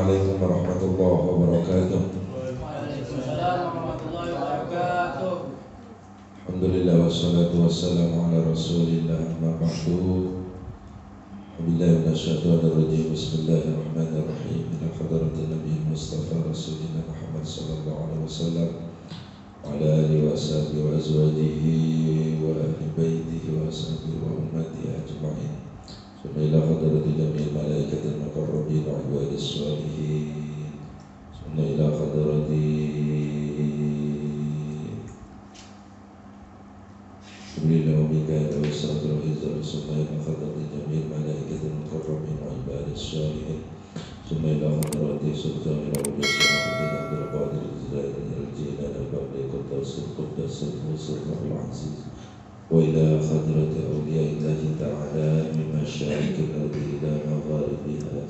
Assalamualaikum warahmatullahi wabarakatuh. Waalaikumsalam warahmatullahi wabarakatuh. Alhamdulillah wassalatu wassalamu ala rasulillah amma ba'du. Billahi minasyaitonir rajim. Bismillahirrahmanirrahim. Ila hadratin Nabi Mustafa Rasulillah Muhammad sallallahu alaihi wasallam wa ala alihi wa sahbihi wa azwajihi wa ahli baitihi wa ashabihi wa ummatihi ajma'in. Ila hadratin jami'il malaikatil muqarrabin wa ibadis shalihin. Ila hadratin Jibril wa Mikail wa Israfil wa Izal. Ila hadratin jami'il malaikatil muqarrabin wa ibadis shalihin. Ila hadratin sultan ila wujud Muhammadin Abdul Qadir Al-Jilani Al-Jilan Al-Babli Quddas Al-Quddas Al-Mustafa Al-Aziz. وإلى خضرة أولياء الله تعالى من مشارق الأرض إلى مغاربها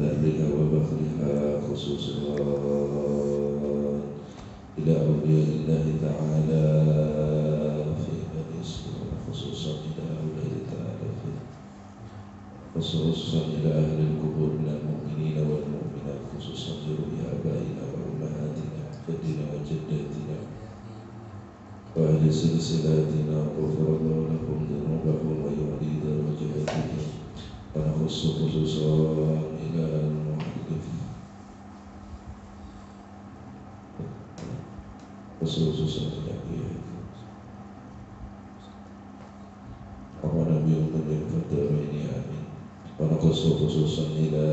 برها وبحرها خصوصا إلى أولياء الله تعالى في بني إسرائيل خصوصا إلى أولياء تعالى في خصوصا إلى أهل القبور من المؤمنين والمؤمنات خصوصا ذوي آبائنا وأمهاتنا وجدنا وجداتنا وأهل سلسلاتنا غفر الله لهم ذنوبهم ويعلي درجاتهم ونخص خصوصا إلى المحدث خصوصا إلى ونبي من الدارين آمين ونخص خصوصا إلى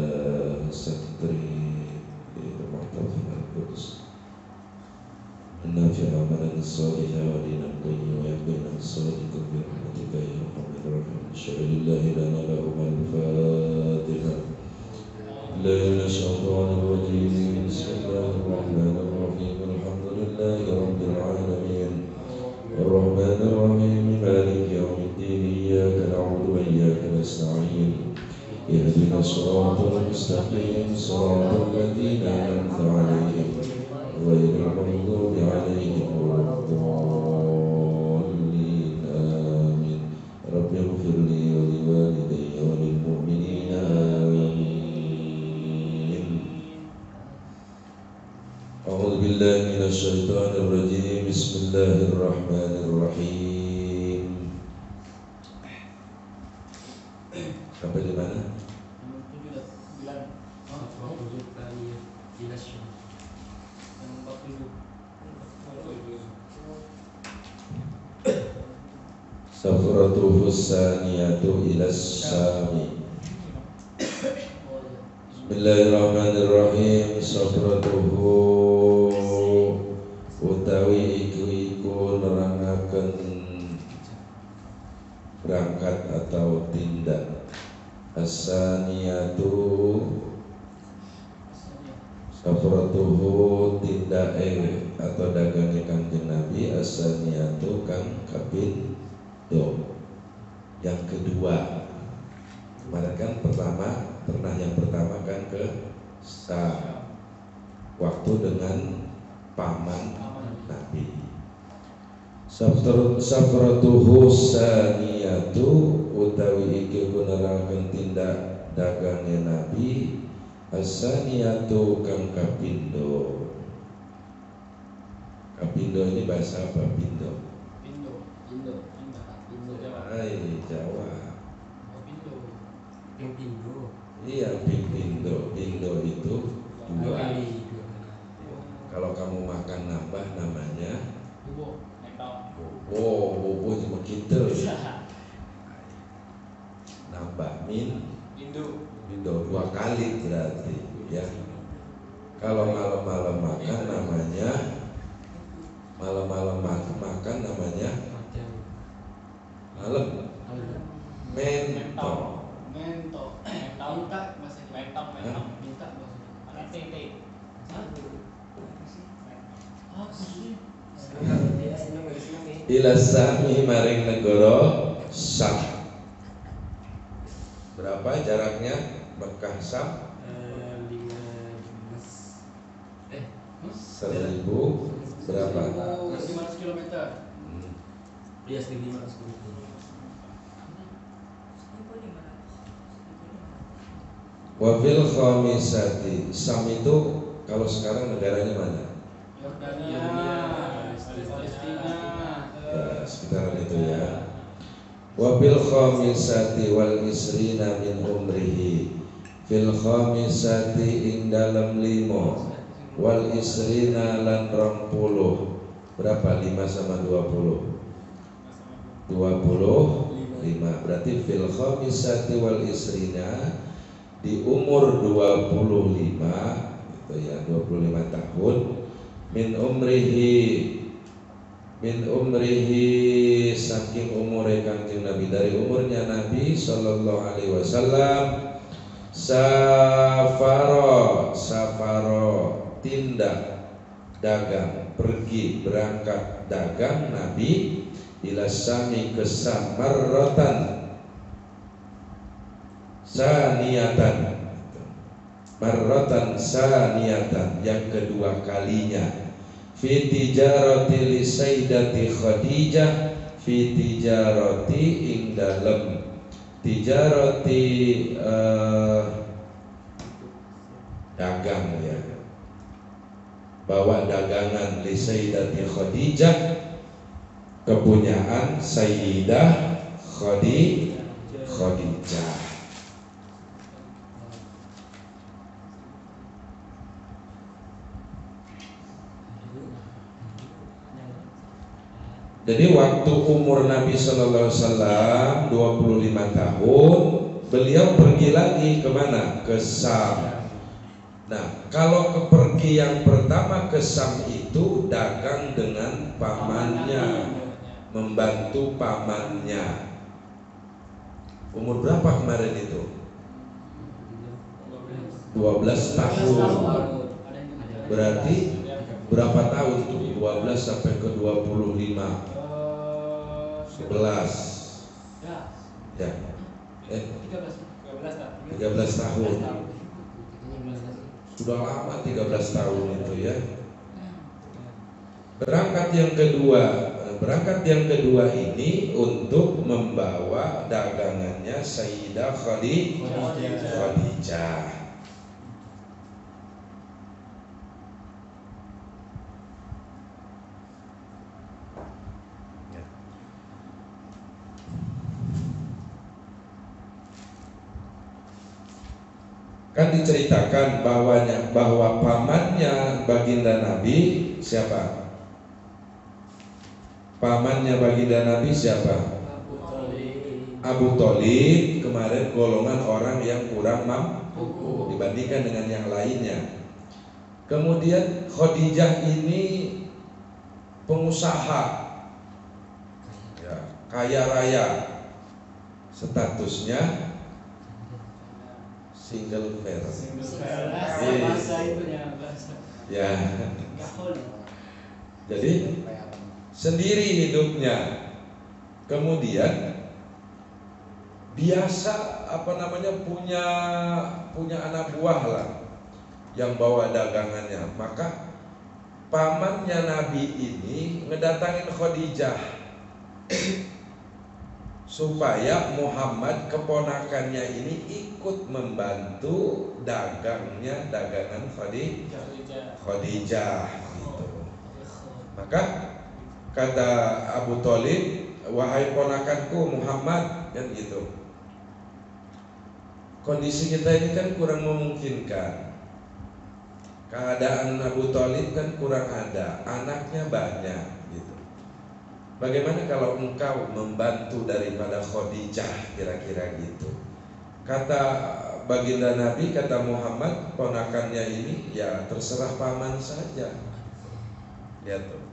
السكرتري المحتفظ القدس النافع عملا صالحا ولينا القيم ويقينا الصادق برحمتك يا ارحم الراحمين. اشهد ان لا اله الا هو الفاتحه. لا من الشيطان الرجيم. بسم الله الرحمن الرحيم. الحمد لله رب العالمين الرحمن الرحيم مالك يوم الدين. اياك نعبد واياك نستعين. اهدنا الصراط المستقيم صراط الذين انعمت عليهم غير المغضوب عليهم ولا الضالين آمين. رب اغفر لي ولوالدي وللمؤمنين آمين. أعوذ بالله من الشيطان الرجيم. بسم الله الرحمن الرحيم. Sampai di mana? Safratuhu saniyatu ila syami. Bismillahirrahmanirrahim. Safratuhu utawi iku nerangaken berangkat atau tindak. As-saniyatu safratuhu tindak atau dagangnya Kanjeng Nabi. As-saniyatu kang kapindo. Yang kedua, kemarin kan yang pertama kan ke waktu dengan paman Nabi. Safratuhu saniyatu utawi iki gunakaken tindak dagangnya Nabi. As-saniyatu kang kapindo. Kapindo ini bahasa apa? Pindo. Jawa. Pindo. Iya, pindo. Pindo itu dua. Kalau kamu makan nambah namanya bobo cuma gitu. Nambah pindo dua kali berarti ya. Kalau malam-malam makan namanya malam-malam makan namanya malam mentong. Ila sami maring negara Sam. Berapa jaraknya Mekah Sam? 1000 berapa? 500 km. Iya, 1500 km. Wa fil khamisati, Sam itu kalau sekarang negaranya mana? Yordania, Palestina. Ya, sekitaran itu ya. Wa fil khamisati wal isrina min umrihi, fil khamisati ing dalam 5, wal isrina lan 20. Berapa 5 sama 20? 25. Berarti fil khamisati wal isrina, di umur 25 gitu ya, 25 tahun, min umrihi saking umure Kanjeng Nabi, dari umurnya Nabi sallallahu alaihi wasallam, safaro tindak dagang, pergi berangkat dagang Nabi ila Sami ke Sam marratan saniyatan yang kedua kalinya, fi tijarati li sayyidati Khadijah, fi tijarati ing dalem tijarati dagang ya, bawa dagangan li sayyidati Khadijah, kepunyaan Sayyidah Khadijah. Jadi waktu umur Nabi Sallallahu Alaihi Wasallam 25 tahun, beliau pergi lagi kemana? Ke Sam. Nah, kalau kepergi yang pertama ke Sam itu dagang dengan pamannya, membantu pamannya. Umur berapa kemarin itu? 12 tahun. Berarti berapa tahun tuh? 12 sampai ke 25. 11 ya, 13 tahun. Sudah lama 13 tahun itu ya. Berangkat yang kedua ini untuk membawa dagangannya Sayyidah Khadijah. Kan diceritakan bahwa pamannya baginda Nabi siapa? Pamannya baginda Nabi siapa? Abu Thalib. Kemarin golongan orang yang kurang mampu dibandingkan dengan yang lainnya. Kemudian Khadijah ini pengusaha ya, kaya raya, statusnya single parent. Ya. Jadi sendiri hidupnya. Kemudian biasa punya anak buah lah yang bawa dagangannya. Maka pamannya Nabi ini ngedatangin Khadijah supaya Muhammad keponakannya ini ikut membantu dagangan Khadijah gitu. Maka kata Abu Thalib, wahai ponakanku Muhammad, kan gitu. Kondisi kita ini kan kurang memungkinkan. Keadaan Abu Thalib kan kurang ada, anaknya banyak gitu. Bagaimana kalau engkau membantu daripada Khadijah, kira-kira gitu. Kata baginda Nabi, kata Muhammad, ponakannya ini ya terserah paman saja. Lihat tuh,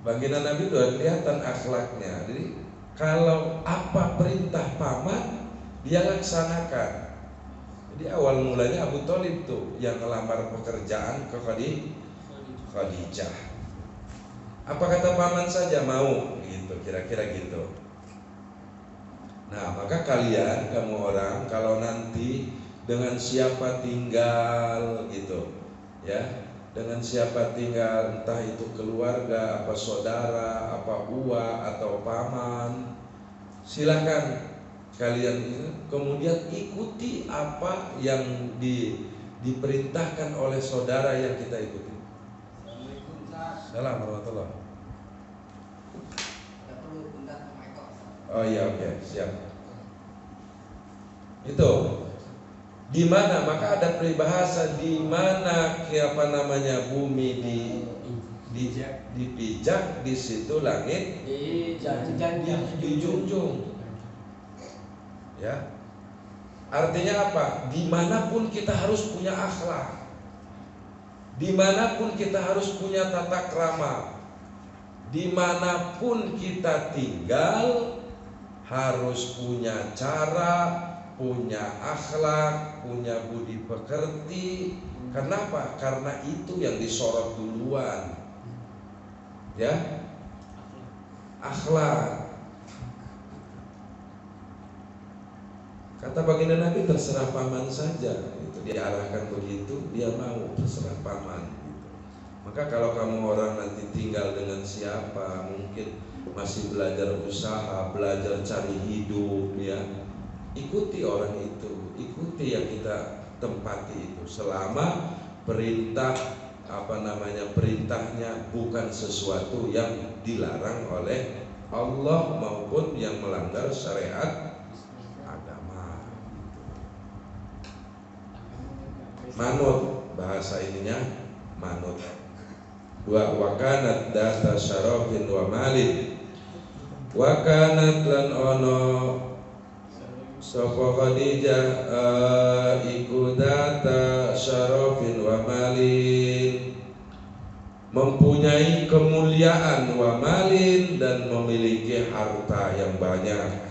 baginda Nabi udah kelihatan akhlaknya. Jadi kalau apa perintah paman dia laksanakan. Jadi awal mulanya Abu Thalib tuh yang ngelamar pekerjaan ke Khadijah. Apa kata paman saja mau gitu, kira-kira gitu. Nah, maka kalian, kamu orang, kalau nanti dengan siapa tinggal gitu ya, dengan siapa tinggal, entah itu keluarga, apa saudara, apa uwa atau paman, silakan Kalian kemudian ikuti apa yang diperintahkan oleh saudara yang kita ikuti. Salam warahmatullah. Oh iya, oke, siap. Itu di mana, maka ada peribahasa di mana bumi dipijak, di situ langit dijunjung. Ya, artinya apa? Dimanapun kita harus punya akhlak, dimanapun kita harus punya tata krama, dimanapun kita tinggal harus punya cara, punya akhlak, punya budi pekerti. Kenapa? Karena itu yang disorot duluan, ya, akhlak. Kata baginda Nabi, terserah paman saja. Itu diarahkan begitu, dia mau, terserah paman. Gitu. Maka kalau kamu orang nanti tinggal dengan siapa, mungkin masih belajar usaha, belajar cari hidup, ya, ikuti orang itu, ikuti yang kita tempati itu. Selama perintahnya bukan sesuatu yang dilarang oleh Allah maupun yang melanggar syariat manut, bahasa ininya manut. Wa kanat data syarafin wa malin. Wa kanat lan ono sapa Khadijah iku data syarafin wa malin, mempunyai kemuliaan, wa malin, dan memiliki harta yang banyak.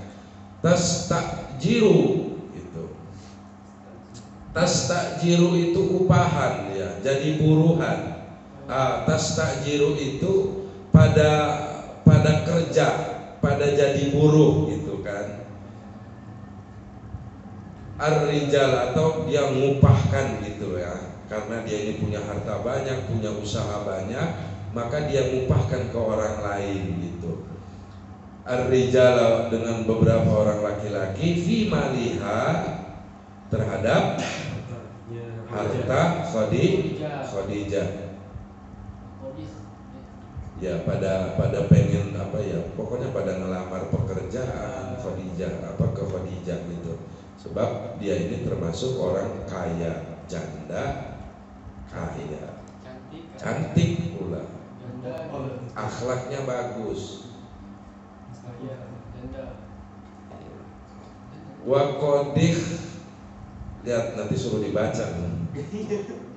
Tastakjiru itu upahan, ya, jadi buruhan. Tastakjiru itu pada kerja, pada jadi buruh gitu kan. Ar-rijal, atau dia ngupahkan gitu ya. Karena dia ini punya harta banyak, punya usaha banyak, maka dia ngupahkan ke orang lain gitu. Ar-rijal dengan beberapa orang laki-laki fi maliha, terhadap harta Khadijah. Ya, pada pengen apa ya, pokoknya pada ngelamar pekerjaan Khadijah, ke Khadijah gitu. Sebab dia ini termasuk orang kaya, janda kaya, cantik pula, akhlaknya bagus. Wa qadih, lihat nanti suruh dibaca.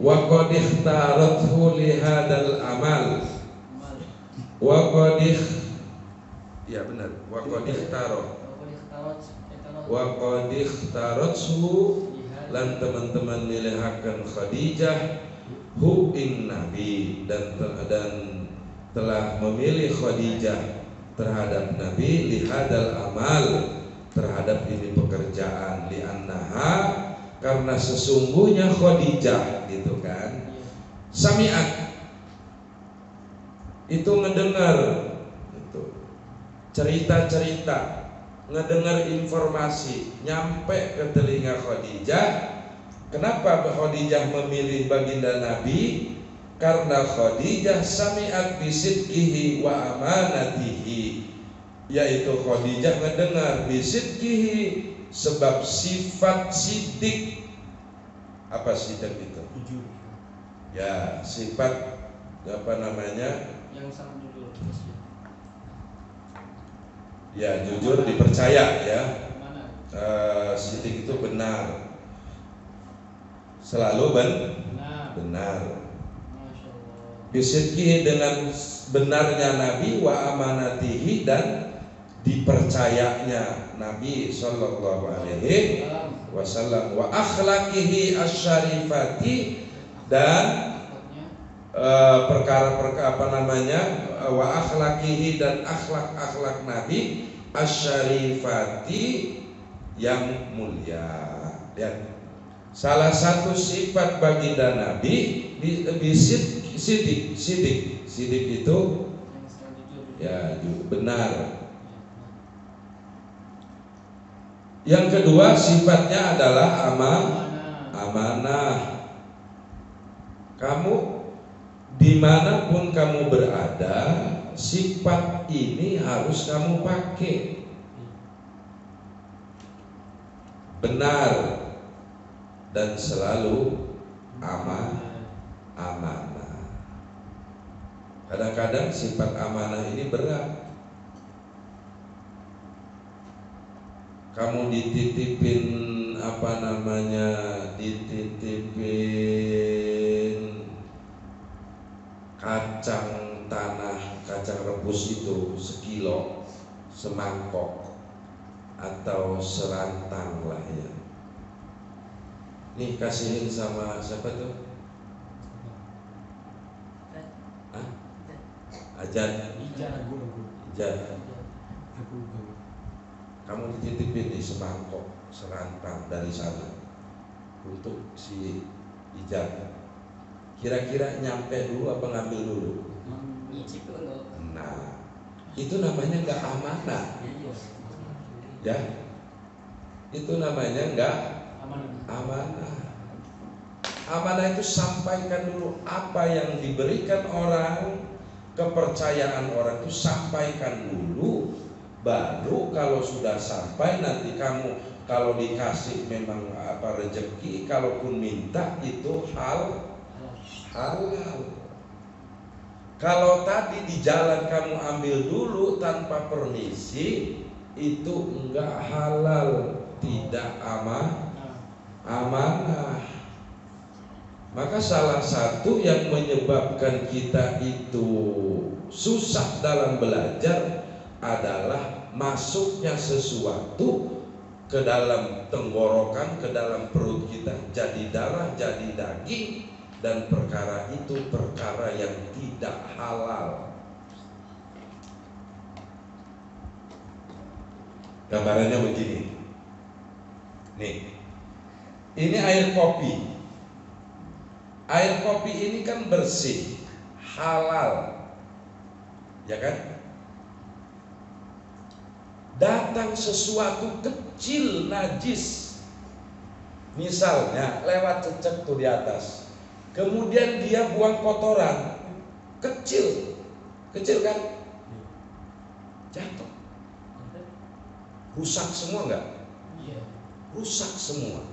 Wa qadih tarathu li hadal amal. Wa qadih, ya benar. Wa qadih tarot. Wa qadih tarathu, lan teman-teman milihakan Khadijah hu ing Nabi, dan telah memilih Khadijah terhadap Nabi li hadal amal, terhadap ini pekerjaan, li annaha, karena sesungguhnya Khadijah gitu kan, sami'at, itu ngedengar gitu, cerita-cerita, ngedengar informasi nyampe ke telinga Khadijah. Kenapa Khadijah memilih baginda Nabi? Karena Khadijah sami'at bisidqihi wa amanatihi, yaitu Khadijah ngedengar bisidqihi, sebab sifat sidik. Apa sidik itu? Jujur. Ya, sifat yang sangat jujur. Ya, jujur, dipercaya ya. Sidik itu benar, selalu benar. Bisidqihi, dengan benarnya Nabi, wa amanatihi, dan dipercayanya Nabi sallallahu alaihi wasallam, wa akhlaqihi asyarifati, dan perkara-perkara wa akhlaqihi, dan akhlak-akhlak Nabi asyarifati, yang mulia. Lihat, salah satu sifat baginda Nabi sidik itu ya benar. Yang kedua sifatnya adalah amanah. Kamu dimanapun kamu berada, sifat ini harus kamu pakai. Benar dan selalu amanah. Kadang-kadang sifat amanah ini berat. Kamu dititipin dititipin kacang tanah, kacang rebus itu sekilo, semangkok atau serantang lah ya. Nih kasihin sama siapa tuh? Ajat. Kamu dititipin di semangkok serantang dari sana untuk si Ijat. Kira-kira nyampe dulu apa ngambil dulu? Nah, itu namanya nggak amanah. Ya, itu namanya nggak amanah. Amanah itu sampaikan dulu apa yang diberikan orang, kepercayaan orang itu sampaikan dulu. Baru kalau sudah sampai nanti kamu kalau dikasih memang rezeki, kalaupun minta itu halal. Kalau tadi di jalan kamu ambil dulu tanpa permisi, itu enggak halal, tidak amanah. Maka salah satu yang menyebabkan kita itu susah dalam belajar adalah masuknya sesuatu ke dalam tenggorokan, ke dalam perut kita, jadi darah, jadi daging, dan perkara itu perkara yang tidak halal. Gambarannya begini. Nih, ini air kopi. Air kopi ini kan bersih, halal, ya kan? Datang sesuatu kecil najis, misalnya lewat cecek tuh di atas, kemudian dia buang kotoran kecil kan, jatuh, rusak semua nggak? Rusak semua.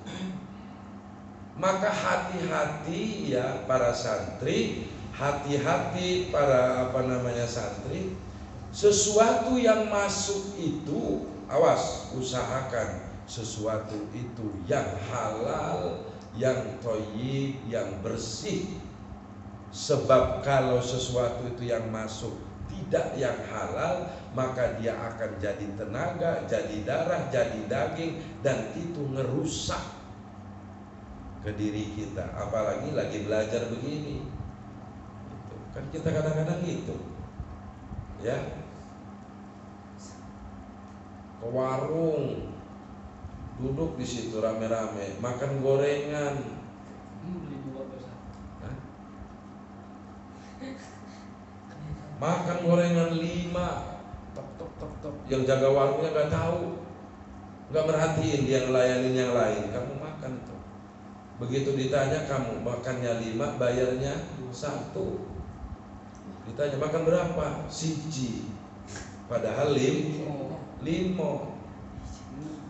Maka hati-hati ya para santri, hati-hati para santri. Sesuatu yang masuk itu, awas, usahakan sesuatu itu yang halal, yang thayyib, yang bersih. Sebab kalau sesuatu itu yang masuk tidak yang halal, maka dia akan jadi tenaga, jadi darah, jadi daging, dan itu ngerusak ke diri kita. Apalagi lagi belajar begini, kan kita kadang-kadang gitu, ya. Ke warung, duduk di situ rame-rame, makan gorengan. Makan gorengan 5, tok. Yang jaga warungnya nggak tahu, nggak merhatiin dia ngelayanin yang lain. Kamu makan tuh. Begitu ditanya kamu makannya 5, bayarnya 1. Ditanya makan berapa? 1. Padahal 5.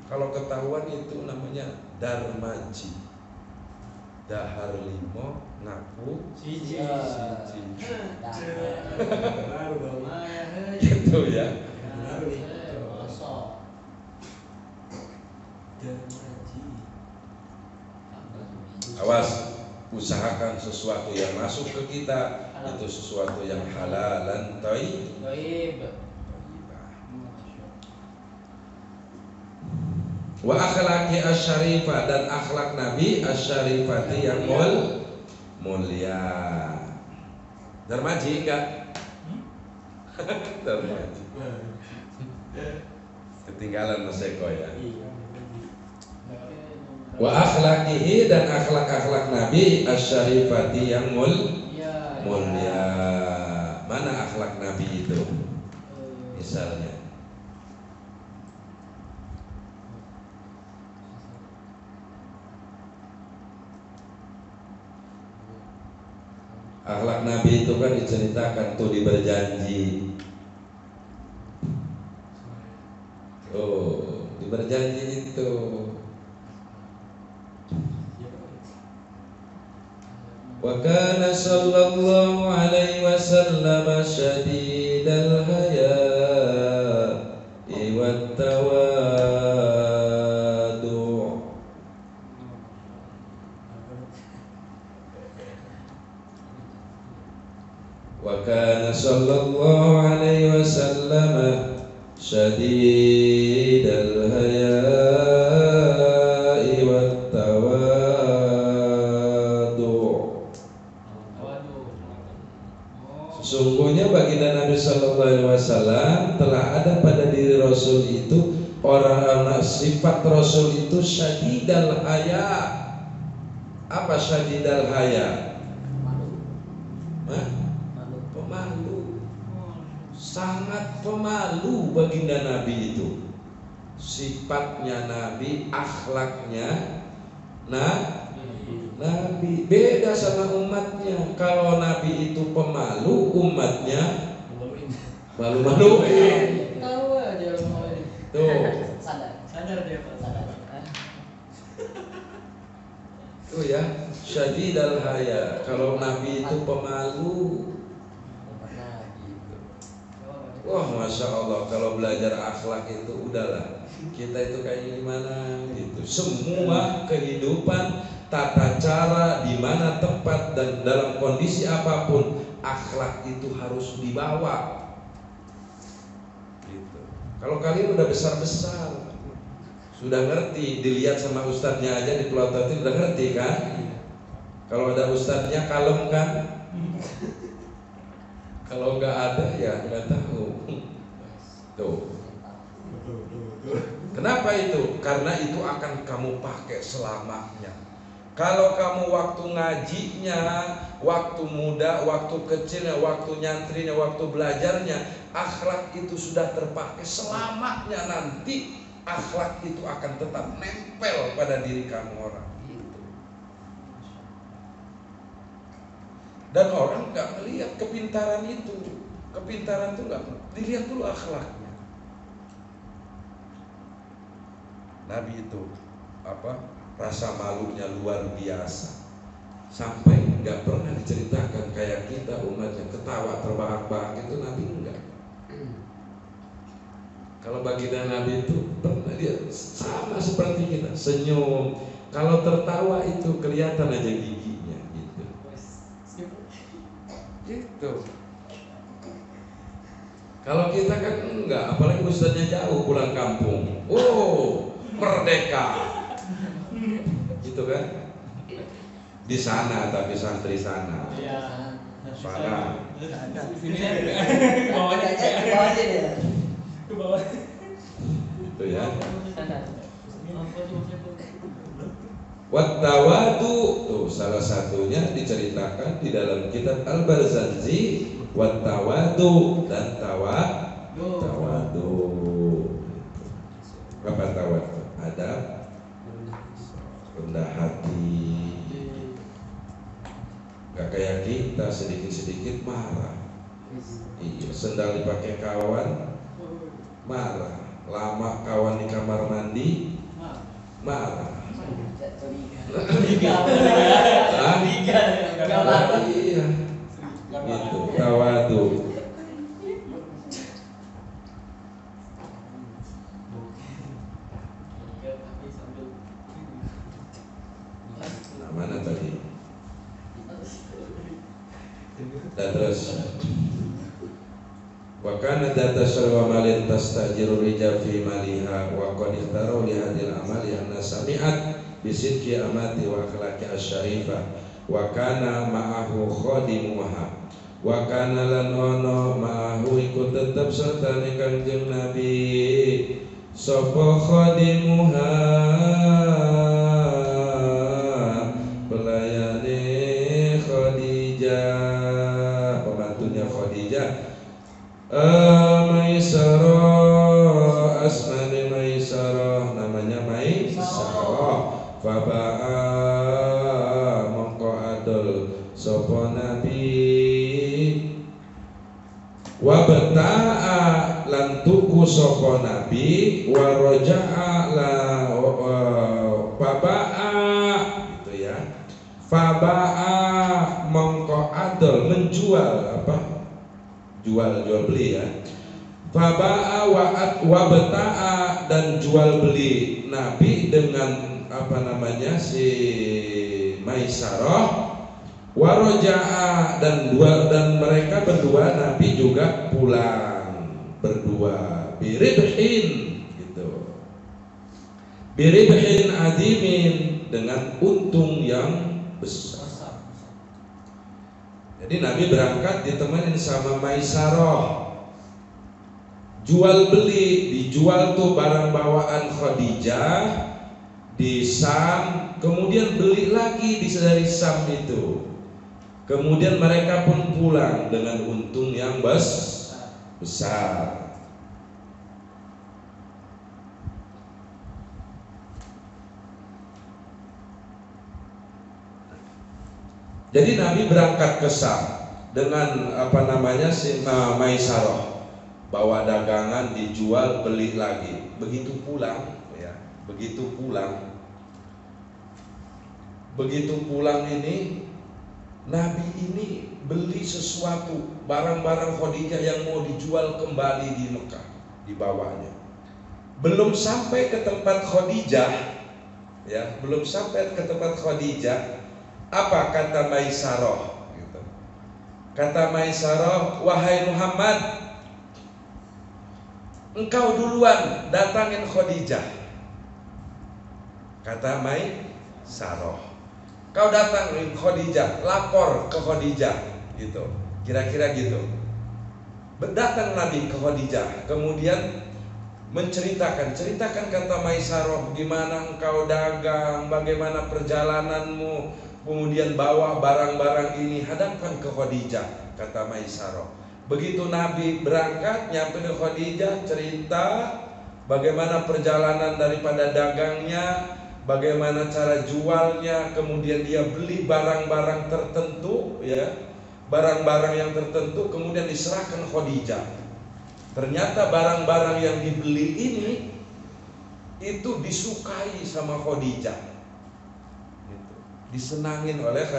Kalau ketahuan itu namanya darmaji. Dahar 5 ngaku 1. Gitu ya. Awas, usahakan sesuatu yang masuk ke kita itu sesuatu yang halalan thayyib. Wa akhlaqi asyarifah, dan akhlak Nabi asyarifati yang mulia. Darmaji enggak? Darmaji. Ketinggalan Mas Eko ya. Wa akhlaqihi, dan akhlak Nabi asyarifati yang mulia. Mana akhlak Nabi itu? Misalnya Akhlak Nabi itu kan diceritakan tuh di berjanji. Oh, di berjanji itu. Wa kana sallallahu alaihi wasallam syadidal haya'i wat tawadu'. Wa kana sallallahu alaihi wasallam syadidal haya'i wat tawadu'. Sesungguhnya baginda Nabi sallallahu alaihi wasallam telah ada pada diri Rasul itu orang-orang, sifat Rasul itu syadidal haya. Apa syadidal haya? Pemalu. Sangat pemalu baginda Nabi itu. Sifatnya Nabi, akhlaknya Nabi beda sama umatnya. Kalau Nabi itu pemalu, umatnya malu-maluin. Tahu aja mau ini. Tuh. Sadar dia Pak, sadar. Tuh ya, syadidal haya. Kalau Nabi itu pemalu. Wah, masya Allah, kalau belajar akhlak itu udahlah. Kita itu kayak gimana gitu. Semua kehidupan, tata cara, di mana tempat dan dalam kondisi apapun, akhlak itu harus dibawa. Gitu. Kalau kalian udah besar-besar, sudah ngerti, dilihat sama ustadznya aja di pelotot itu udah ngerti kan? Kalau ada ustadznya kalem kan? Kalau nggak ada ya nggak tahu. Tuh. Kenapa itu? Karena itu akan kamu pakai selamanya. Kalau kamu waktu ngajinya, waktu muda, waktu kecilnya, waktu nyantrinya, waktu belajarnya, akhlak itu sudah terpakai selamanya, nanti akhlak itu akan tetap nempel pada diri kamu orang. Dan orang nggak melihat kepintaran itu. Kepintaran itu nggak dilihat dulu akhlaknya. Nabi itu rasa malunya luar biasa. Sampai nggak pernah diceritakan kayak kita umatnya ketawa terbahak-bahak itu Nabi enggak. Kalau baginda Nabi itu pernah dia sama seperti kita, senyum. Kalau tertawa itu kelihatan aja giginya gitu. Gitu. Kalau kita kan enggak, apalagi ustadznya jauh pulang kampung. Oh, merdeka. Gitu kan? Di sana tapi santri sana. Iya. Sana. Sini bawahnya aja, ke bawah aja dia. Ke bawah. Itu ya. Wattawadu, tuh salah satunya diceritakan di dalam kitab Al-Barzanji, wattawadu dan tawadu. Apa tawadu? Ada rendah hati. Gak kayak kita sedikit-sedikit marah. Iya, sendal dipakai kawan marah. Lama kawan di kamar mandi marah. Iya, gitu. Tawadu. Nah, mana tadi? Dan terus. Wa kana data syarwa malin tastajiru rijal fi maliha wa qad ikhtaru li hadil amali anna sami'at bisidqi amati wa akhlaqi asy-syarifah wa kana ma'ahu khadimuha wa kana lan ono ma'ahu iku tetep sertane Kanjeng Nabi sapa khadimuha pelayane Khadijah, pembantunya Khadijah. Maisarah, asmane Maisarah, namanya Maisarah. Faba'a mongko adol sapa Nabi Wa bata'a lan tuku sapa nabi, wa raja'a la faba'a gitu ya. Faba'a mongko adol menjual apa? Jual beli ya. Faba'a wa bata'a dan jual beli nabi dengan apa namanya si Maisarah. Waroja'a dan mereka berdua nabi juga pulang berdua biribhin gitu, biribhin adimin dengan untung yang besar. Jadi nabi berangkat ditemenin sama Maisarah, jual beli, dijual tuh barang bawaan Khadijah di Sam, kemudian beli lagi dari Sam itu. Kemudian mereka pun pulang dengan untung yang besar. Jadi Nabi berangkat ke Sam dengan apa namanya si Maisarah, bawa dagangan dijual beli lagi. Begitu pulang ya, begitu pulang ini Nabi ini beli sesuatu, barang-barang Khadijah yang mau dijual kembali di Mekah, dibawanya. Belum sampai ke tempat Khadijah, ya, belum sampai ke tempat Khadijah. Apa kata Maisarah? Gitu. Kata Maisarah, wahai Muhammad, engkau duluan datangin Khadijah. Kata Maisarah, kau datang ke Khadijah, lapor ke Khadijah, gitu. Kira-kira gitu. Datang Nabi ke Khadijah, kemudian menceritakan kata Maisarah, gimana engkau dagang, bagaimana perjalananmu, kemudian bawa barang-barang ini, hadapkan ke Khadijah, kata Maisarah. Begitu Nabi berangkat, nyampe ke Khadijah, cerita bagaimana perjalanan daripada dagangnya, bagaimana cara jualnya, kemudian dia beli barang-barang tertentu, ya, barang-barang yang tertentu, kemudian diserahkan Khadijah. Ternyata barang-barang yang dibeli ini itu disukai sama Khadijah, gitu. Disenangin oleh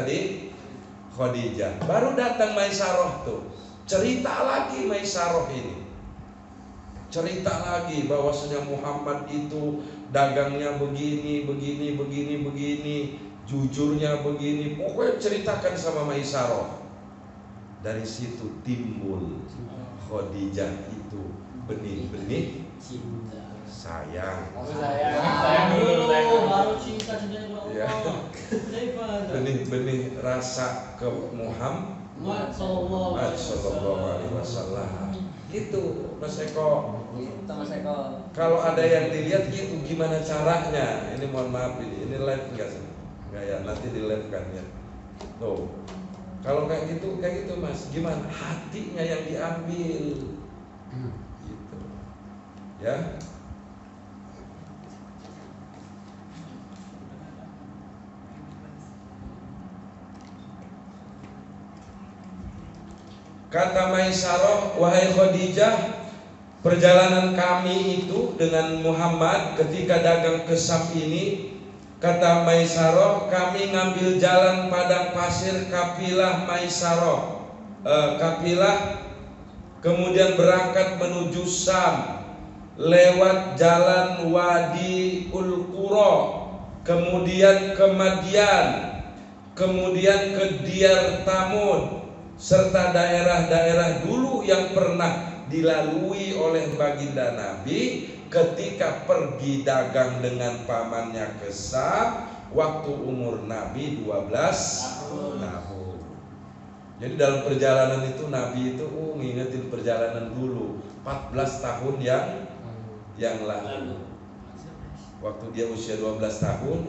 Khadijah. Baru datang Maisarah tuh, cerita lagi Maisarah ini. Cerita lagi bahwasanya Muhammad itu dagangnya begini, jujurnya begini. Pokoknya ceritakan sama Maisarah. Dari situ timbul Khadijah itu benih-benih sayang. Sayang dulu, baru cinta Ya. Benih-benih rasa ke Muhammad sallallahu alaihi wasallam. Gitu Mas Eko. Kalau ada yang dilihat gitu gimana caranya? Ini mohon maaf ini live enggak sih? Enggak ya, nanti di live kan ya. Tuh. Kalau kayak gitu Mas, gimana? Hatinya yang diambil. Gitu. Ya. Kata Maisarah, wahai Khadijah, perjalanan kami itu dengan Muhammad ketika dagang ke Sam ini, kata Maisarah, kami ngambil jalan padang pasir kafilah Maisarah, kafilah kemudian berangkat menuju Sam, lewat jalan Wadi Ul-Qura, kemudian ke Madian, kemudian ke Diyar Tamud, serta daerah-daerah dulu yang pernah dilalui oleh baginda Nabi ketika pergi dagang dengan pamannya ke Sam waktu umur Nabi 12 tahun. Jadi dalam perjalanan itu Nabi itu ngingetin perjalanan dulu 14 tahun yang lalu. Waktu dia usia 12 tahun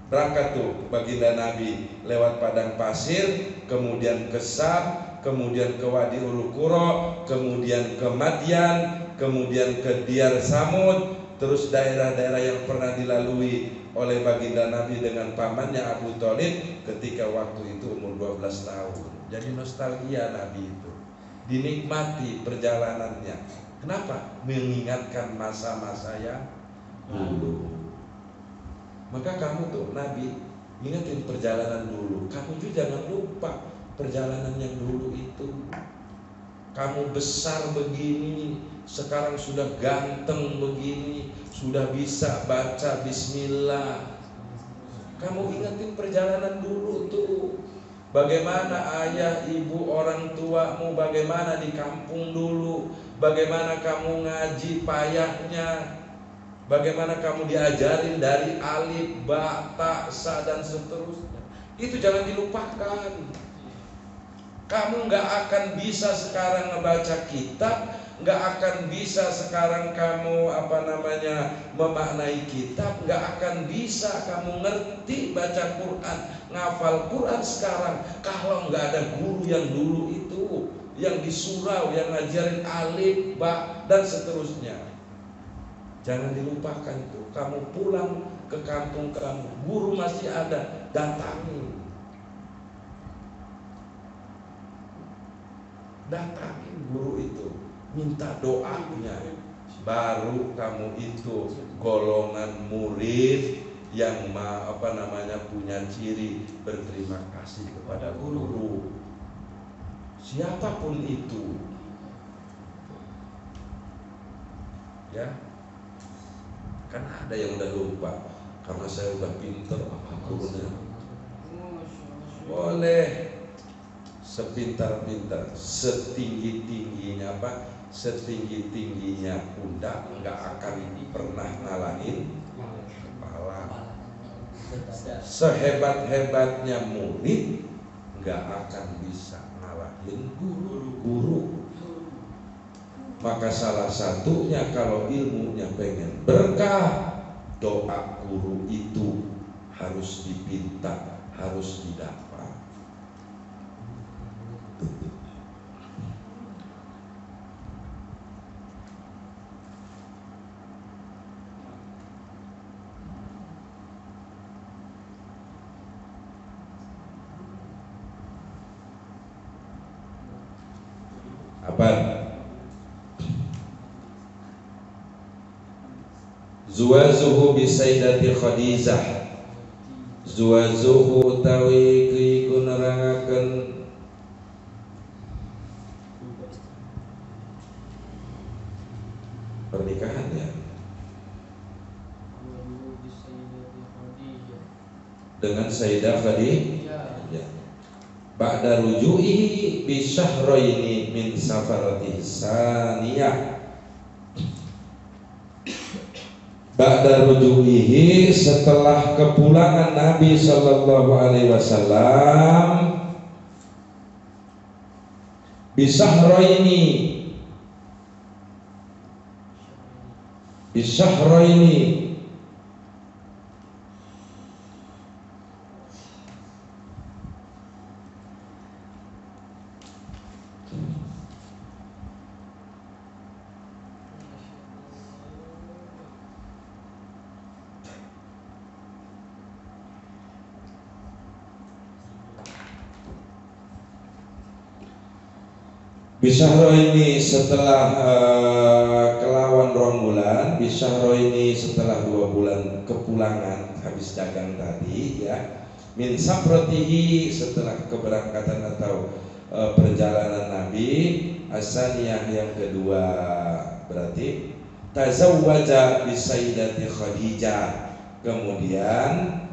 berangkat tuh baginda Nabi lewat padang pasir, kemudian ke Sam, kemudian ke Wadi Ul-Qura, kemudian ke Madian, kemudian ke Diyar Samud, terus daerah-daerah yang pernah dilalui oleh baginda Nabi dengan pamannya Abu Thalib ketika waktu itu umur 12 tahun. Jadi nostalgia Nabi itu. dinikmati perjalanannya. Kenapa? Mengingatkan masa-masa yang dulu. Maka kamu tuh Nabi ingatin perjalanan dulu. Kamu juga jangan lupa perjalanan yang dulu itu. Kamu besar begini, sekarang sudah ganteng begini, sudah bisa baca bismillah. Kamu ingatin perjalanan dulu tuh. Bagaimana ayah, ibu, orang tuamu, bagaimana di kampung dulu, bagaimana kamu ngaji payahnya, bagaimana kamu diajarin dari alif, ba, ta, sa, dan seterusnya. Itu jangan dilupakan. Kamu gak akan bisa sekarang ngebaca kitab, gak akan bisa sekarang kamu memaknai kitab, gak akan bisa kamu ngerti baca Quran, ngafal Quran sekarang kalau gak ada guru yang dulu itu, yang di surau, yang ngajarin alif, ba, dan seterusnya. Jangan dilupakan itu. Kamu pulang ke kampung kamu, guru masih ada, datangi. Datangin guru itu, minta doanya. Baru kamu itu golongan murid yang punya ciri berterima kasih kepada guru. Siapapun itu, ya. Kan ada yang udah lupa karena saya udah pinter gurunya. Boleh sepintar-pintar, setinggi-tingginya setinggi-tingginya kuda nggak akan pernah ngalahin kepala. Sehebat-hebatnya murid nggak akan bisa ngalahin guru. Maka salah satunya kalau ilmunya pengen berkah, doa guru itu harus dipinta, harus didapat. Apa? Zuwazuhu bisaidati Khadijah. Zuwazuhu tawi kiku nerangaken pernikahan ya. Dengan Sayyidah Khadijah. Ba'da ruju'ihi bi syahraini min safaratihi saniyah. Ba'da ruju'ihi, setelah kepulangan Nabi sallallahu alaihi wasallam, bi syahraini, bi syahraini, Bisyahro ini setelah kelawan rong bulan, bisyahro ini setelah 2 bulan kepulangan habis dagang tadi ya. Min saprotihi, setelah keberangkatan atau perjalanan Nabi. Asaniyah yang kedua, berarti tazawwaja bi Sayyidati Khadijah, kemudian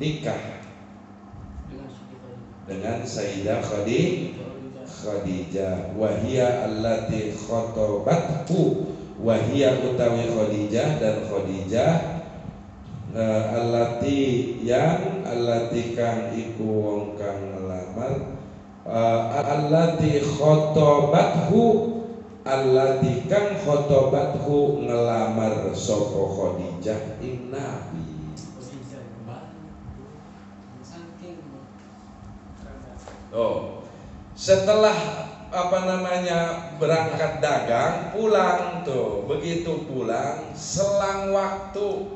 nikah dengan Sayyidah Khadijah. Wahia allati khotobathu, wahia utawi Khadijah, dan Khadijah allati yang allati kang iku wong kang ngelamar, allati khotobathu, allati kang khotobathu ngelamar sapa Khadijah ing Nabi. Setelah berangkat dagang, pulang tuh. Begitu pulang, selang waktu,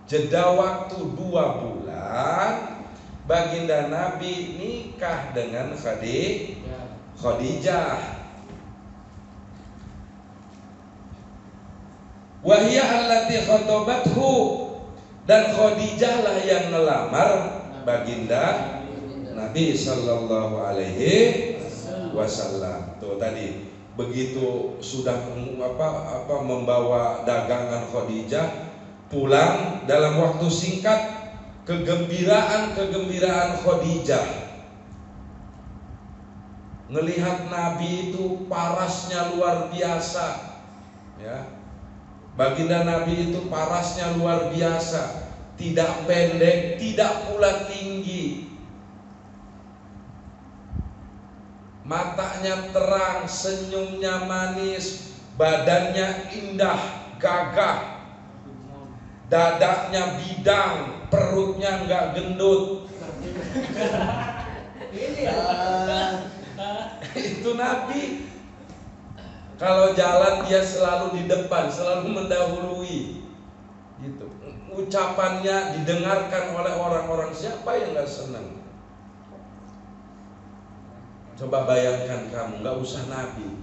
jeda waktu 2 bulan, baginda Nabi nikah dengan Khadijah. Khadijah. Wahia allati khatabathu, dan Khadijah lah yang melamar baginda Nabi sallallahu alaihi wasallam. Tuh tadi begitu sudah membawa dagangan Khadijah pulang dalam waktu singkat, kegembiraan Khadijah ngelihat Nabi itu parasnya luar biasa, ya. Baginda Nabi itu parasnya luar biasa, tidak pendek, tidak pula tinggi. Matanya terang, senyumnya manis, badannya indah, gagah, dadanya bidang, perutnya enggak gendut. Itu Nabi. Kalau jalan dia selalu di depan, selalu mendahului, gitu. Ucapannya didengarkan oleh orang-orang, siapa yang nggak senang? Coba bayangkan kamu, nggak usah Nabi,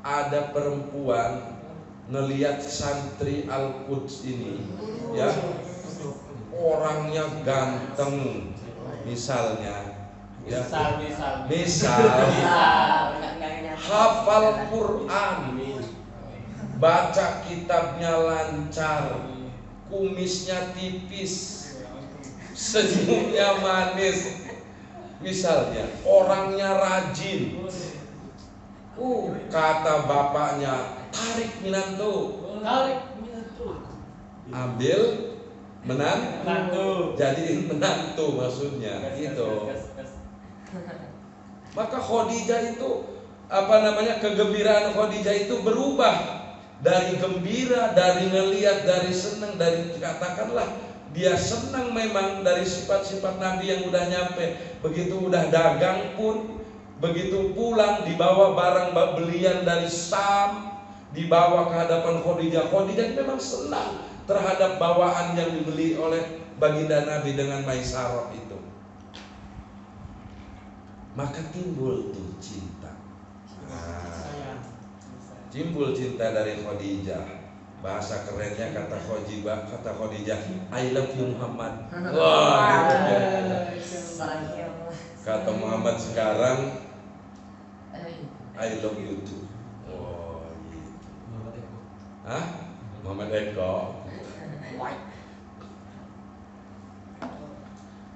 ada perempuan ngelihat santri Al-Quds ini, ya, orangnya ganteng, misalnya, ya, misal hafal Quran, baca kitabnya lancar, kumisnya tipis, senyumnya manis, misalnya orangnya rajin, kata bapaknya, tarik minantu, ambil menantu, jadiin menantu maksudnya, gitu. Maka Khadijah itu kegembiraan Khadijah itu berubah dari gembira, dari ngelihat, dari senang, dari katakanlah dia senang memang dari sifat-sifat Nabi yang udah nyampe. Begitu udah dagang pun, begitu pulang dibawa barang belian dari Sam, dibawa ke hadapan Khadijah. Khadijah memang senang terhadap bawaan yang dibeli oleh baginda Nabi dengan Maisarah itu. Maka timbul tuh cinta. Timbul cinta dari Khadijah. Bahasa kerennya kata Khadijah, I love you Muhammad. Wah, gitu ya. Kata Muhammad sekarang, I love you too. Oh, gitu. Hah? Muhammad Eko.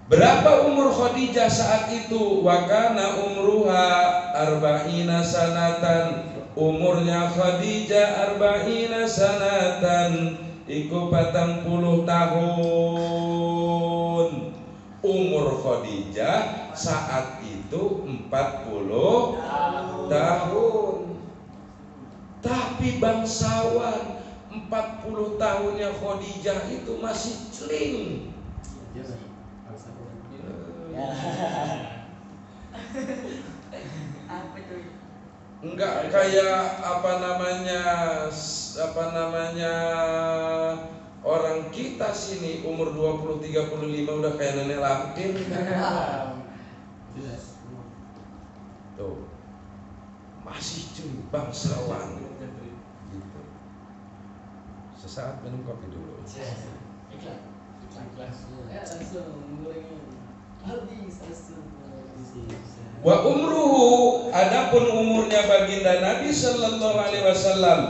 Berapa umur Khadijah saat itu? Wa kana umruha arba'ina sanatan. Umurnya Khadijah arba'ina sanatan, iku 40 tahun. Umur Khadijah saat itu 40 tahun. Tapi bangsawan 40 tahunnya Khadijah itu masih celing. Enggak kayak orang kita sini umur 20-35 udah kayak nenek lampir. Tuh masih cuy bangsawan gitu. Sesaat minum kopi dulu. Wa umruhu, adapun umurnya baginda Nabi sallallahu alaihi wasallam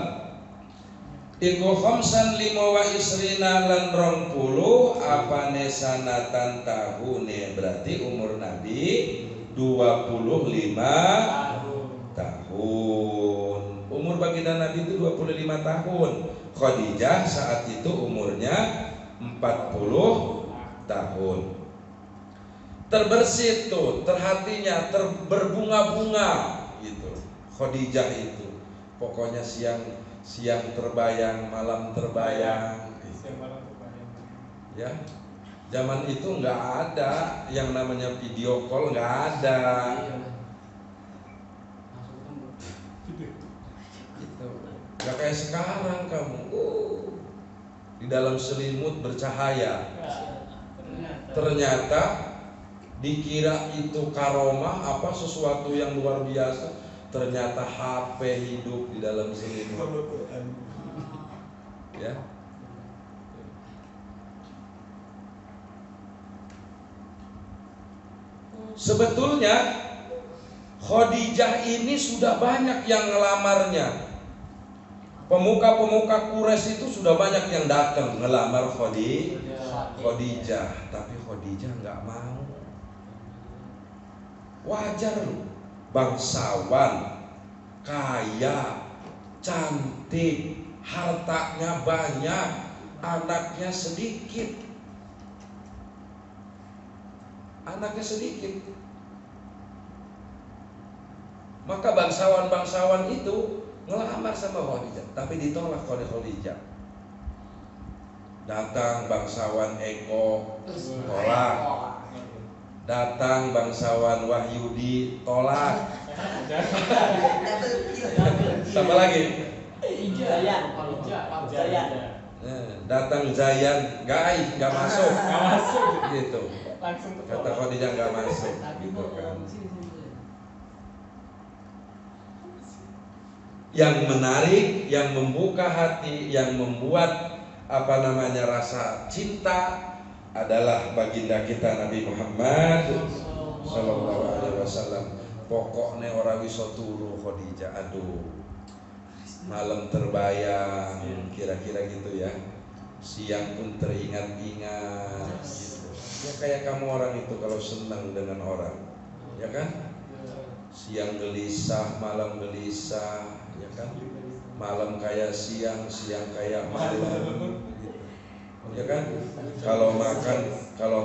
iku khamsan lima wa isrina lan 20 apane sanatan tahune, berarti umur Nabi 25 tahun. Umur baginda Nabi itu 25 tahun. Khadijah saat itu umurnya 40 tahun. Terbersit tuh, terhatinya, berbunga-bunga gitu. Khadijah itu pokoknya siang terbayang, malam terbayang. Ya, zaman itu nggak ada yang namanya video call, nggak ada. Gitu. Nggak kayak sekarang kamu, di dalam selimut bercahaya. Ternyata dikira itu karomah, sesuatu yang luar biasa. ternyata HP hidup di dalam selimut. Ya. Sebetulnya Khadijah ini sudah banyak yang ngelamarnya. Pemuka-pemuka Quraisy itu sudah banyak yang datang ngelamar Khadijah, tapi Khadijah nggak mau. Wajar loh, bangsawan, kaya, cantik, hartanya banyak, anaknya sedikit. Maka bangsawan-bangsawan itu ngelamar sama Khadijah, tapi ditolak oleh Khadijah. Datang bangsawan Eko, tolak. Datang bangsawan Wahyudi, tolak. Sama lagi. Datang Zayan, nggak masuk. Gitu. Kata Khadijah nggak masuk, gitu kan. Yang menarik, yang membuka hati, yang membuat rasa cinta adalah baginda kita Nabi Muhammad Sallallahu Alaihi Wasallam. Pokoknya orang bisa turu Khadijah, aduh, malam terbayang, kira-kira gitu ya. Siang pun teringat-ingat, gitu. Ya kayak kamu orang itu kalau senang dengan orang, ya kan? Siang gelisah, malam gelisah, ya kan? Malam kayak siang, siang kayak malam, gitu. Ya kan? Kalau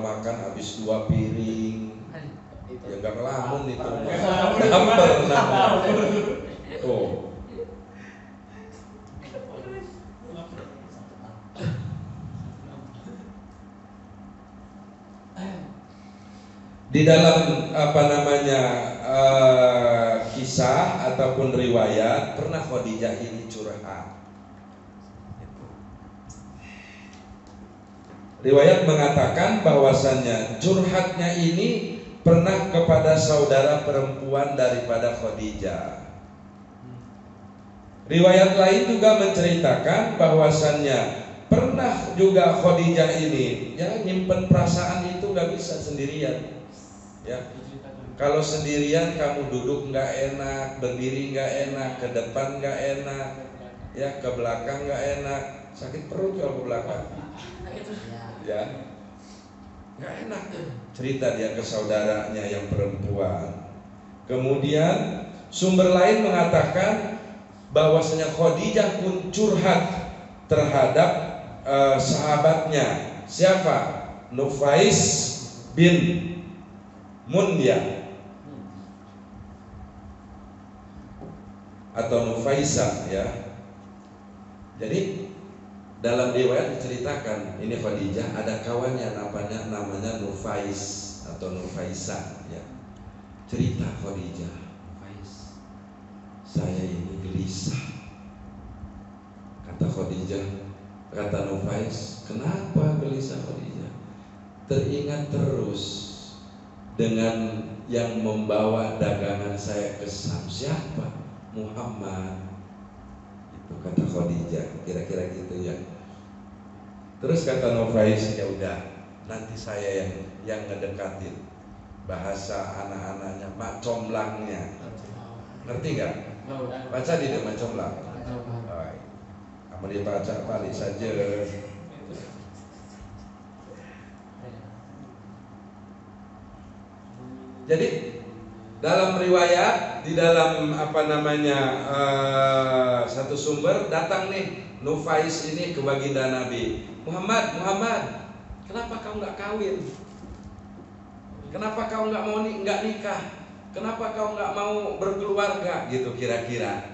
makan habis 2 piring, ya nggak ngelamun itu. Dapet. Oh. Di dalam kisah ataupun riwayat pernah Khadijah ini curhat. Riwayat mengatakan bahwasannya curhatnya ini pernah kepada saudara perempuan daripada Khadijah. Riwayat lain juga menceritakan bahwasannya pernah juga Khadijah ini ya nyimpen perasaan itu gak bisa sendirian. Ya, kalau sendirian kamu duduk nggak enak, berdiri nggak enak, ke depan nggak enak, ya ke belakang nggak enak, sakit perut kalau ke belakang, ya nggak enak. Cerita dia ke saudaranya yang perempuan. Kemudian sumber lain mengatakan bahwasanya Khadijah pun curhat terhadap sahabatnya. Siapa? Nufais bin Mundia atau Nufaisa, ya. Jadi dalam riwayat diceritakan ini Khadijah ada kawannya namanya Nufais atau Nufaisa, ya. Cerita Khadijah, Nufais, saya ini gelisah. Kata Khadijah, kata Nufais, kenapa gelisah Khadijah? Teringat terus dengan yang membawa dagangan saya ke Syam. Siapa? Muhammad. Itu kata Khadijah, kira-kira gitu ya. Terus kata Nufais, ya udah, nanti saya yang ngedekatin. Bahasa anak-anaknya mak comblangnya. Ngerti gak? Baca di mak comblang. Kamu dibaca balik saja. Jadi dalam riwayat, di dalam satu sumber datang nih Nufais ini ke baginda Nabi Muhammad, kenapa kau nggak kawin? Kenapa kau nggak nikah? Kenapa kau nggak mau berkeluarga? Gitu kira-kira.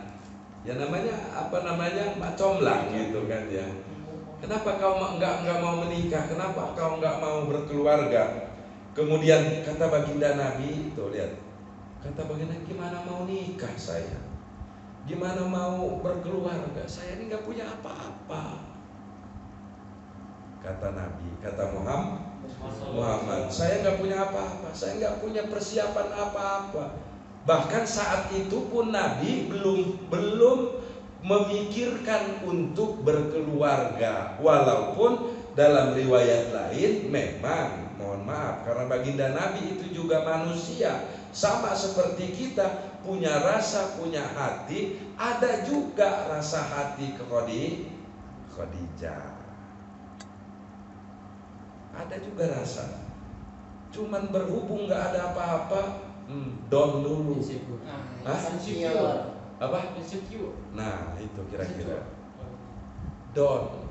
Ya namanya macomlang gitu kan ya. Kenapa kau nggak mau menikah? Kenapa kau nggak mau berkeluarga? Kemudian kata baginda Nabi, tuh lihat, kata baginda, gimana mau nikah saya? Gimana mau berkeluarga? Saya ini nggak punya apa-apa. Kata Nabi, kata Muhammad, saya nggak punya apa-apa, saya nggak punya persiapan apa-apa. Bahkan saat itu pun Nabi belum memikirkan untuk berkeluarga. Walaupun dalam riwayat lain memang, mohon maaf, karena baginda Nabi itu juga manusia, sama seperti kita, punya rasa, punya hati. Ada juga rasa hati ke Khadijah. Ada juga rasa. Cuman berhubung gak ada apa-apa, down dulu. Hah? Insecure. Apa? Insecure. Nah itu kira-kira down,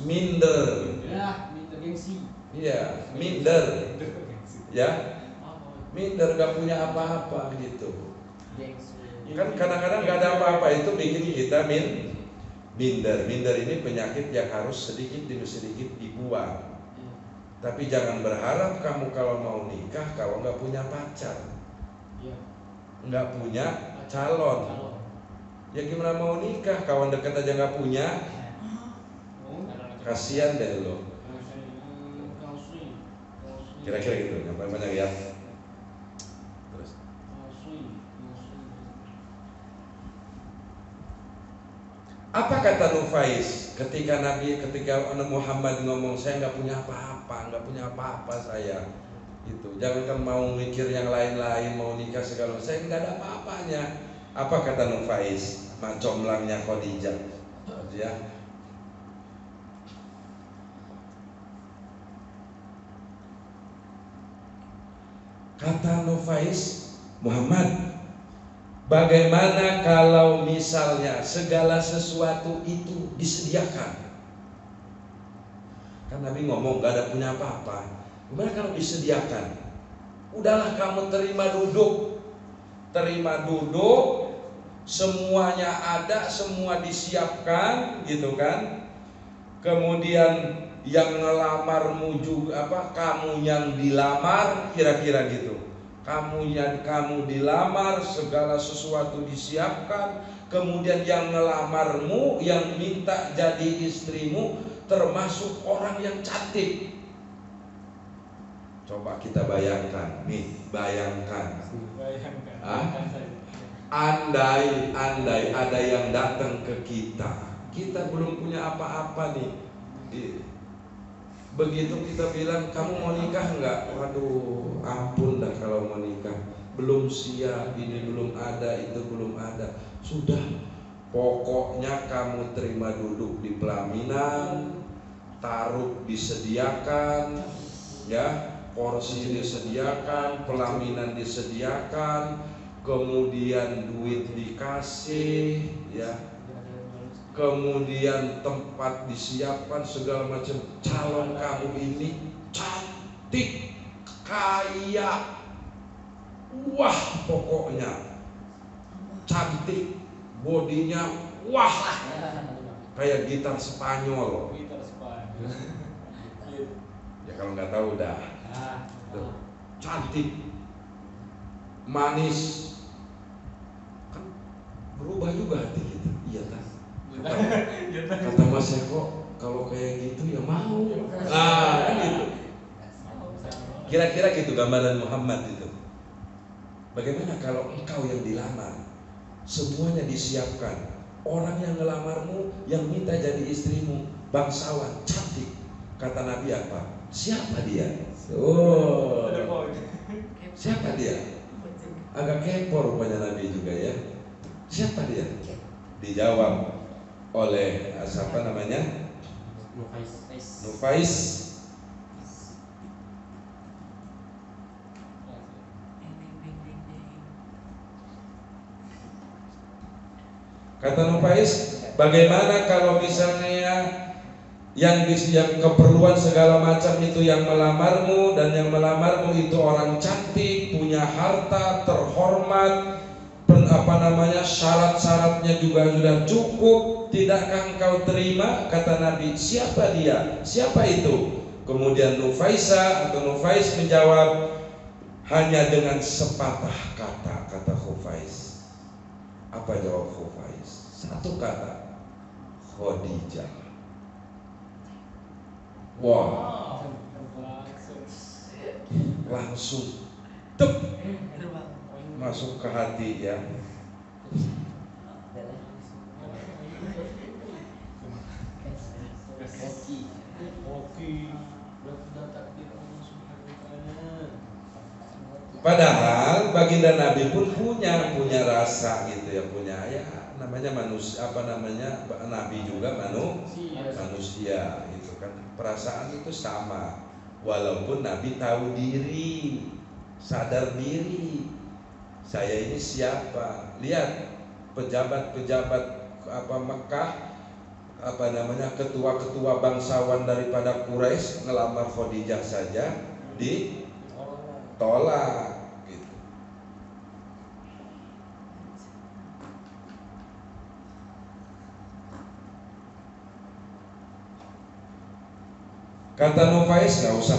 Minder. minder. Ya, minder gengsi. Iya, minder. Ya, minder gak punya apa-apa gitu. Gengsi. Kan kadang-kadang gak ada apa-apa itu bikin kita minder. Minder ini penyakit yang harus sedikit demi sedikit dibuang. Tapi jangan berharap kamu kalau mau nikah kalau nggak punya pacar, nggak punya calon. Ya gimana mau nikah, kawan dekat aja nggak punya, kasihan deh lo. Kira-kira gitu, yang paling banyak ya. Terus. Apa kata Nufais ketika Muhammad ngomong, saya nggak punya apa-apa saya. Itu jangan mau mikir yang lain-lain, mau nikah segala, saya nggak ada apa-apanya. Apa kata Nufais, macomlangnya Khadijah, ya. Kata Nufais, Muhammad, bagaimana kalau misalnya segala sesuatu itu disediakan? Kan Nabi ngomong gak ada punya apa-apa. Gimana kalau disediakan? Udahlah kamu terima duduk, semuanya ada, semua disiapkan, gitu kan? Kemudian yang ngelamarmu juga kamu yang dilamar, kira-kira gitu. Kamu dilamar, segala sesuatu disiapkan. Kemudian yang ngelamarmu, yang minta jadi istrimu, termasuk orang yang cantik. Coba kita bayangkan, bayangkan. Andai ada yang datang ke kita belum punya apa-apa nih. Begitu kita bilang, kamu mau nikah enggak? Waduh, ampun dah kalau mau nikah. Belum siap, ini belum ada, itu belum ada. Sudah, pokoknya kamu terima duduk di pelaminan, taruh disediakan, ya, porsi disediakan, pelaminan disediakan, kemudian duit dikasih, ya. Kemudian tempat disiapkan, segala macam. Calon kamu ini cantik, kaya, wah pokoknya cantik, bodinya wah kayak gitar Spanyol. Ya kalau nggak tahu dah. Cantik, manis, kan berubah juga hati kita. Iya kan? Kata Mas Eko, kalau kayak gitu ya mau. Nah, gitu. Kira-kira gitu gambaran Muhammad itu. Bagaimana kalau engkau yang dilamar, semuanya disiapkan, orang yang ngelamarmu, yang minta jadi istrimu, bangsawan, cantik. Kata Nabi apa? Siapa dia? Oh, siapa dia? Agak kepo rupanya Nabi juga ya. Siapa dia? Dijawab oleh siapa namanya? Nufais. Kata Nufais, bagaimana kalau misalnya yang keperluan segala macam itu yang melamarmu, dan yang melamarmu itu orang cantik, punya harta, terhormat, syarat-syaratnya juga sudah cukup, tidakkah engkau terima? Kata Nabi, siapa dia? Siapa itu? Kemudian Nufais menjawab, hanya dengan sepatah kata, kata Nufais. Apa jawab Nufais? Satu kata, Khadijah. Wah, langsung masuk ke hati ya. Padahal baginda Nabi pun punya rasa gitu ya, punya ya namanya manusia, apa namanya, Nabi juga manusia gitu kan, perasaan itu sama. Walaupun Nabi tahu diri, sadar diri, saya ini siapa. Lihat pejabat-pejabat apa Mekah, apa namanya, ketua-ketua bangsawan daripada Quraisy ngelamar Khadijah saja ditolak gitu. Kata Nufais, nggak usah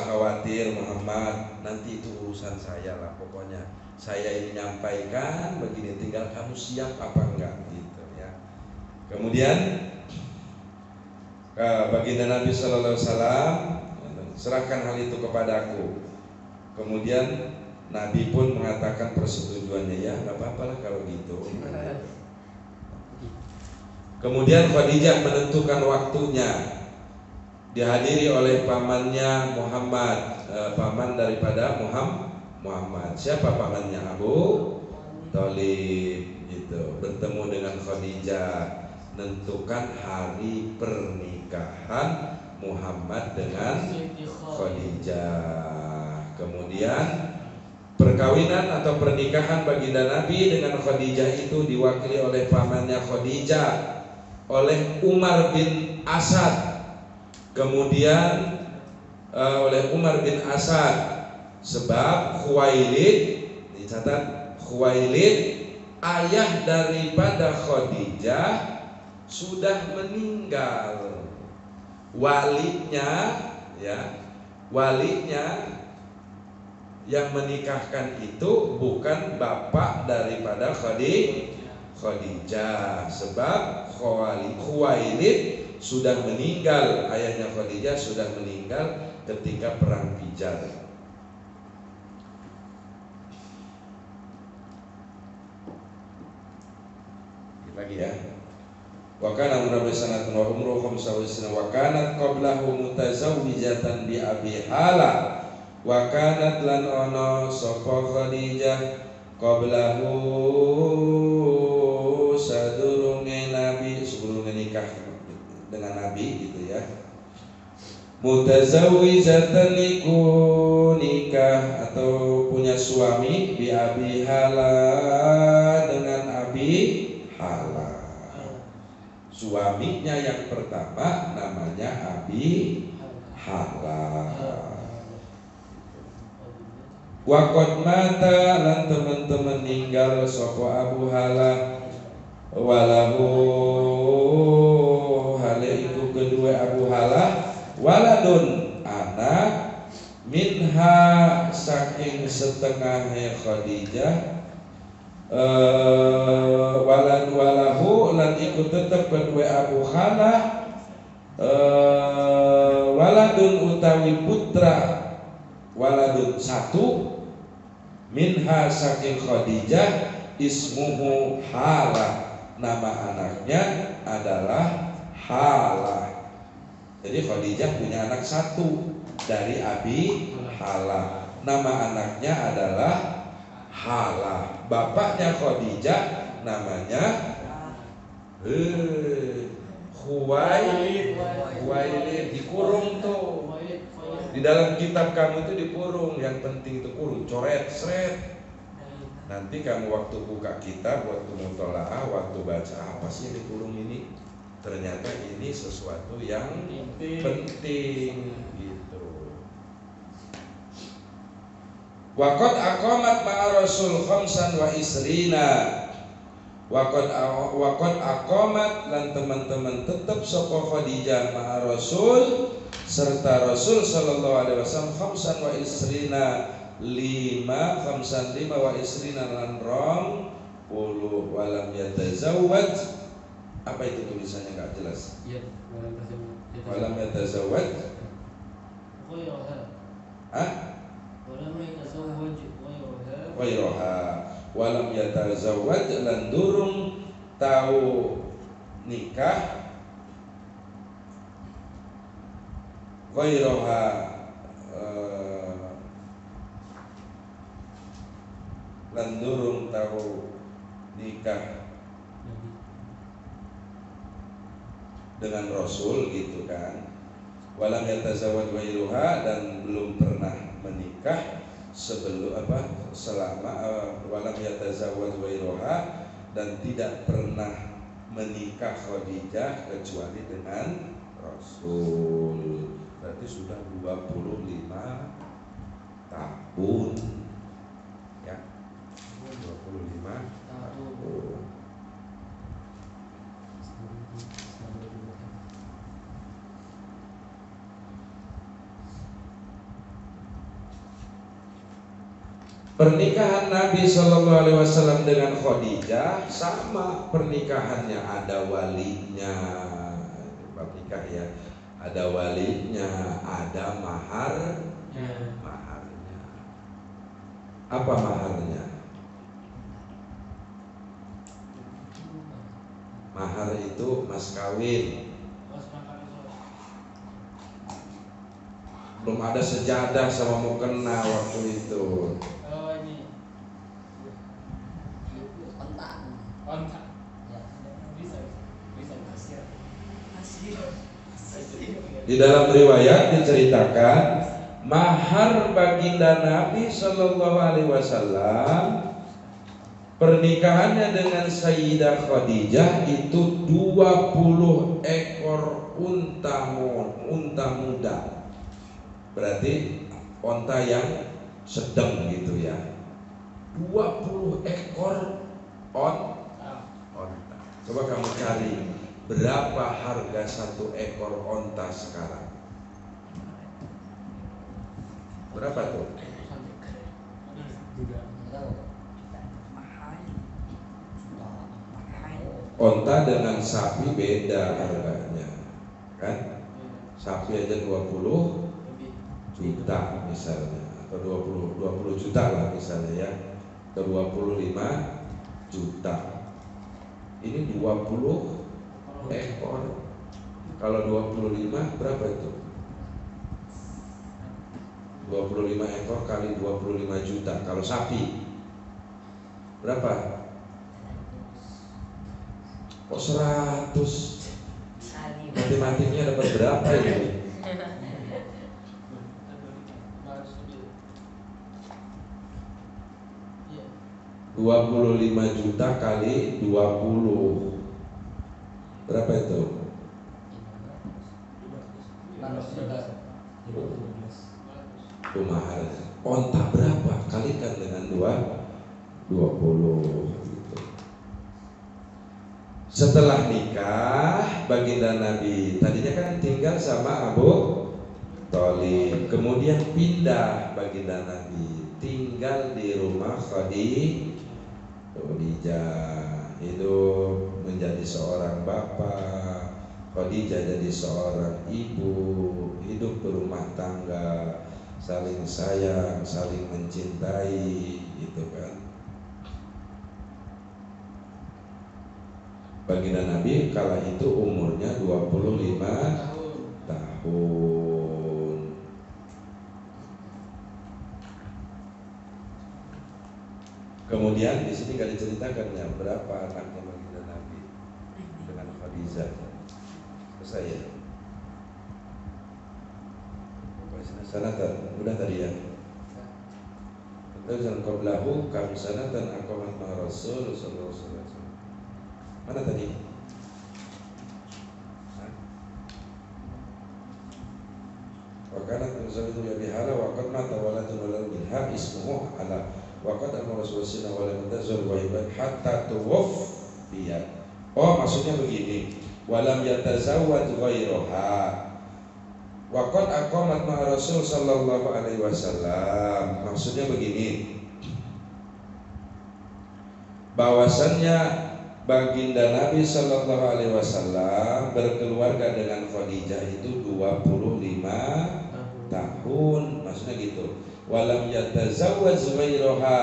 khawatir Muhammad, nanti itu urusan saya lah, pokoknya saya ini nyampaikan begini, tinggal kamu siap apa enggak gitu ya. Kemudian baginda Nabi Sallallahu Alaihi Wasallam, serahkan hal itu kepadaku. Kemudian Nabi pun mengatakan persetujuannya, ya nggak apa-apa lah kalau gitu. Kemudian Khadijah menentukan waktunya, dihadiri oleh pamannya Muhammad, paman daripada Muhammad. Siapa pamannya? Abu Thalib gitu. Bertemu dengan Khadijah, menentukan hari pernikahan Muhammad dengan Khadijah. Kemudian perkawinan atau pernikahan baginda Nabi dengan Khadijah itu diwakili oleh pamannya Khadijah, oleh Umar bin Asad. Kemudian oleh Umar bin Asad, sebab Khuwailid, dicatat Khuwailid ayah daripada Khadijah sudah meninggal. Walinya yang menikahkan itu bukan bapak daripada Khadijah, sebab Khuwailid sudah meninggal, ayahnya Khadijah sudah meninggal ketika perang Bijar. Lagi ya. Wa kana Nabi sanatun wa umruhu khamsa wa isrina wa kanat qablahu mutazawwijatan bi Abi Hala wa kanat lan ana sapa Khadijah qablahu sadurunge Nabi, sebelum nikah dengan Nabi gitu ya. Mutazawwijatan iku nikah atau punya suami bi Abi Hala, dengan Abi Hala. Suaminya yang pertama namanya Abi Hala. Waqad mata lan teman-teman ninggal sapa Abu Hala, walahu hale iku kedua Abu Hala waladun anak, minha saking setengahnya Khadijah, walahu lan iku tetep kedua Abu Hala, waladun utawi putra, waladun satu, minha saking Khadijah, ismuhu Hala, nama anaknya adalah Hala. Jadi Khadijah punya anak satu dari Abi Hala, nama anaknya adalah Hala. Bapaknya Khadijah namanya Khuwailid. Dikurung tuh. Di dalam kitab kamu itu dikurung, yang penting itu kurung, coret, seret. Nanti kamu waktu buka kitab, waktu mutolaah, waktu baca, apa sih yang dikurung ini? Ternyata ini sesuatu yang penting gitu. Waqad aqamat ma'a Rasul khamsan wa isrina. Waqad aqamat lan teman-teman tetap sapa Khadijah ma'a Rasul serta Rasul sallallahu alaihi wasallam khamsan wa isrina, khamsan lima wa isrina lan rong puluh, walam yatazawwaj. Apa itu tulisannya enggak jelas? Iya, Walam yatazawwaj. Oh ya, Hah? walam yatazawwaj. ghairaha walam yatazawwaj lan durung tau nikah ghairaha lan durung tau nikah dengan Rasul gitu kan, walam yatazawwaj ghairuha dan belum pernah menikah sebelum selama walam yatazawwaj ghairuha dan tidak pernah menikah Khadijah kecuali dengan Rasul. Berarti sudah 25 tahun ya, 25 tahun. Pernikahan Nabi Shallallahu Alaihi Wasallam dengan Khadijah sama pernikahannya, ada walinya, nikah ya, ada walinya, ada maharnya. Apa maharnya? Mahar itu mas kawin. Belum ada sejadah sama mukena waktu itu. Di dalam riwayat diceritakan mahar baginda Nabi Shallallahu Alaihi Wasallam pernikahannya dengan Sayyidah Khadijah itu 20 ekor unta muda. Berarti unta yang sedang gitu ya. 20 ekor unta. Coba kamu cari berapa harga satu ekor onta sekarang? Berapa tuh? Onta dengan sapi beda harganya, kan? Sapi aja 20 juta misalnya, atau 20 juta lah misalnya ya, atau 25 juta. Ini 20 ekor. Kalau 25 berapa itu? 25 ekor kali 25 juta. Kalau sapi berapa? Kok 100? Matematiknya dapat berapa ini? 25 juta kali 20 berapa itu? Itu mahal. Onta berapa? Kalikan dengan 20 gitu. Setelah nikah baginda Nabi tadinya kan tinggal sama Abu Thalib, kemudian pindah baginda Nabi tinggal di rumah Khadijah, hidup menjadi seorang bapak, Khadijah jadi seorang ibu, hidup berumah tangga, saling sayang, saling mencintai, gitu kan. Baginda Nabi kala itu umurnya 25 tahun. Kemudian di sini gak diceritakan ya berapa anaknya baginda Nabi dengan Khadijah. Selesai ya? Sanatan, udah tadi ya. Terus qablahu kam sanatan aqamat ma Rasul sallallahu alaihi wasallam. Mana tadi? Wa kanat zawjatu ya bihala wa qad mata waladun waladun minha ismuhu ala wa qad amara Rasulullah wa lam tazur wa ibad hatta tuwaffiyat. Oh, maksudnya begini, walam yatazawwaj ghairaha wa qad aqamat ma Rasul sallallahu alaihi wasallam. Maksudnya begini, bahwasannya baginda Nabi Shallallahu Alaihi Wasallam berkeluarga dengan Khadijah itu 25 tahun, maksudnya gitu. Walam yatazawwaj ghairaha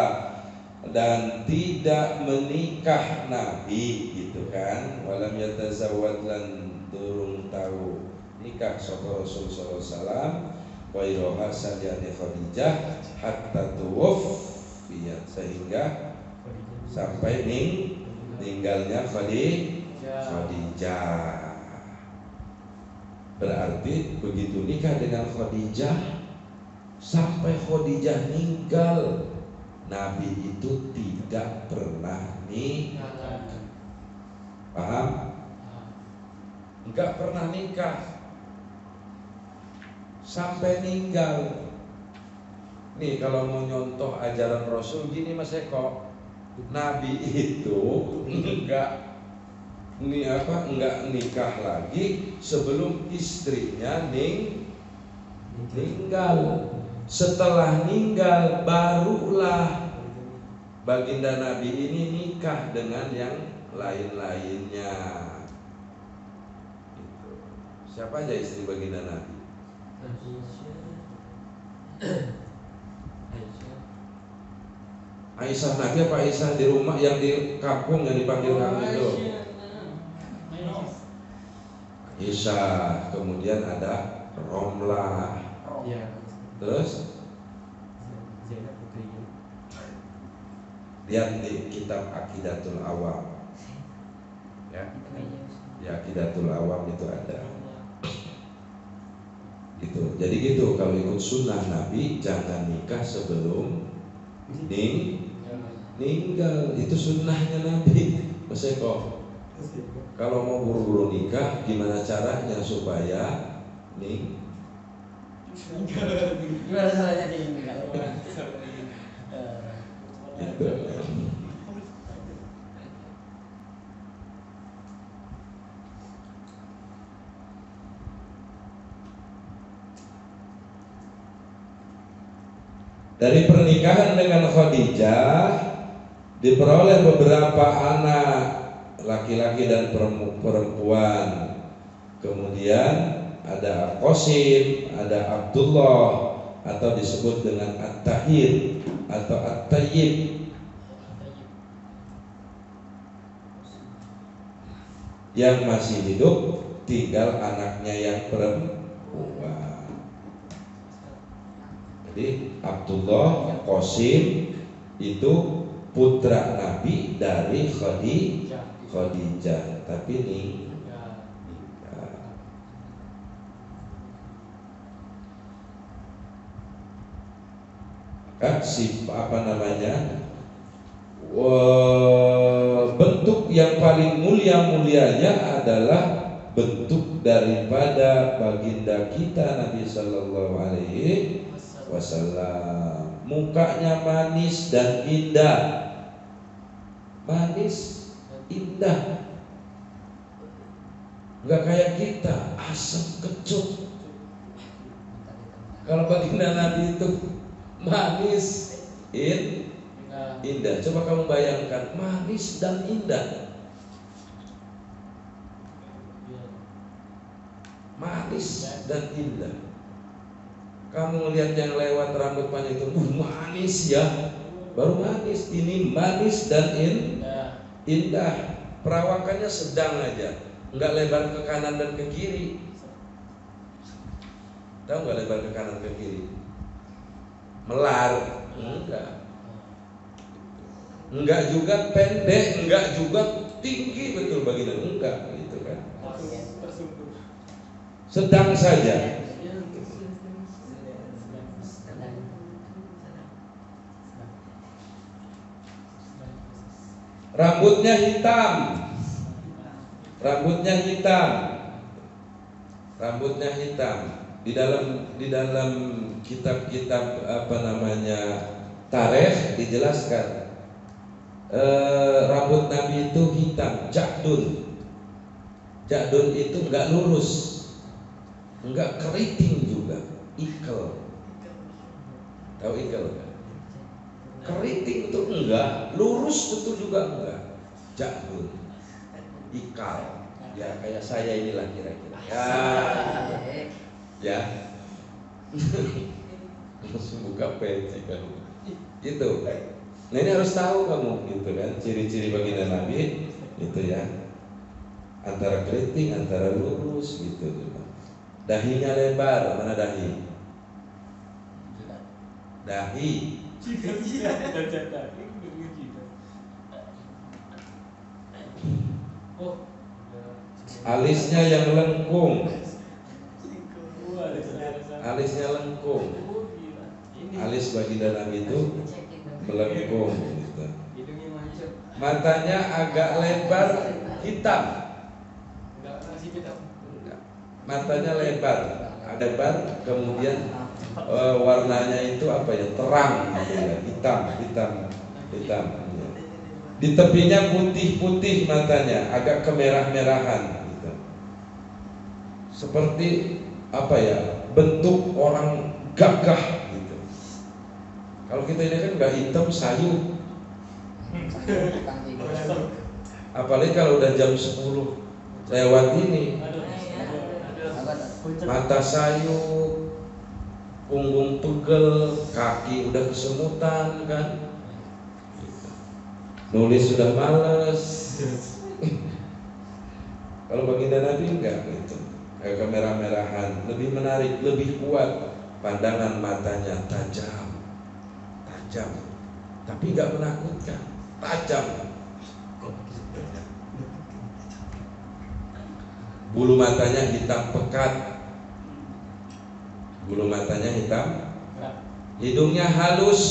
dan tidak menikah Nabi gitu kan, walam yatazawwad lan durung tahu nikah sapa Rasul sallallahu alaihi wasallam wa iroha saliyane Khadijah hatta tuwafiyat, sehingga sampai meninggalnya Khadijah. Berarti begitu nikah dengan Khadijah sampai Khadijah meninggal, Nabi itu tidak pernah nikah. Paham? Enggak pernah nikah sampai meninggal. Nih kalau mau nyontoh ajaran Rasul gini Mas Eko, Nabi itu enggak nikah lagi sebelum istrinya meninggal. Setelah meninggal barulah baginda Nabi ini nikah dengan yang lain-lainnya. Siapa aja istri baginda Nabi? Aisyah Nabi apa Aisyah di rumah yang di kampung yang dipanggil kamu itu? Aisyah, kemudian ada Romlah, terus lihat di kitab Aqidatul Awam, ya Aqidatul Awam itu ada. Gitu. Jadi gitu, kalau ikut sunnah Nabi jangan nikah sebelum meninggal. Itu sunnahnya Nabi. Mas Eko, kalau mau buru-buru nikah, gimana caranya supaya Gimana caranya meninggal? gitu. Dari pernikahan dengan Khadijah diperoleh beberapa anak laki-laki dan perempuan. Kemudian ada Qasim, ada Abdullah atau disebut dengan At-Tahir atau At-Tayyib. Yang masih hidup tinggal anaknya yang perempuan. Jadi Abdullah Qasim itu putra Nabi dari Khadijah, tapi nikah. Kan bentuk yang paling mulianya adalah bentuk daripada baginda kita Nabi Sallallahu Alaihi Wasallam. Mukanya manis dan indah, manis indah, nggak kayak kita asam kecut. Kalau baginda Nabi itu manis indah. Coba kamu bayangkan manis dan indah. Manis dan indah. Kamu lihat yang lewat rambut panjang itu, manis ya, baru manis. Ini manis dan indah. Perawakannya sedang aja, nggak lebar ke kanan dan ke kiri. Tahu nggak lebar ke kanan ke kiri? Melar, enggak juga pendek, enggak juga tinggi betul baginda, enggak gitu kan. Sedang saja. Rambutnya hitam. Di dalam kitab-kitab tarikh dijelaskan rambut Nabi itu hitam, jadun itu enggak lurus, enggak keriting juga, ikel. Tahu ikel kan? Keriting itu enggak, lurus betul juga enggak. Jadun, ikal, ya kayak saya inilah kira-kira. Ya. Langsung buka peci kan. Gitu. Nah ini harus tahu kamu gitu kan, ciri-ciri baginda Nabi itu ya, antara keriting, antara lurus gitu. Dahinya lebar, mana dahi? Dahi. Alisnya yang lengkung. Alisnya lengkung. Alis baginda Nabi itu melengkung gitu. Matanya agak lebar, hitam. Matanya lebar, kemudian warnanya itu apa ya, terang gitu ya, hitam. Di tepinya putih-putih matanya, agak kemerah-merahan gitu. Seperti apa ya, bentuk orang gagah gitu. Kalau kita ini kan nggak hitam, sayu. Apalagi kalau udah jam 10 lewat ini, mata sayu, punggung pegel, kaki udah kesemutan kan, nulis sudah males. Kalau baginda Nabi enggak gitu, kayak kemerah-merahan, lebih menarik, lebih kuat, pandangan matanya tajam, tapi enggak menakutkan, tajam. Bulu matanya hitam pekat, hidungnya halus,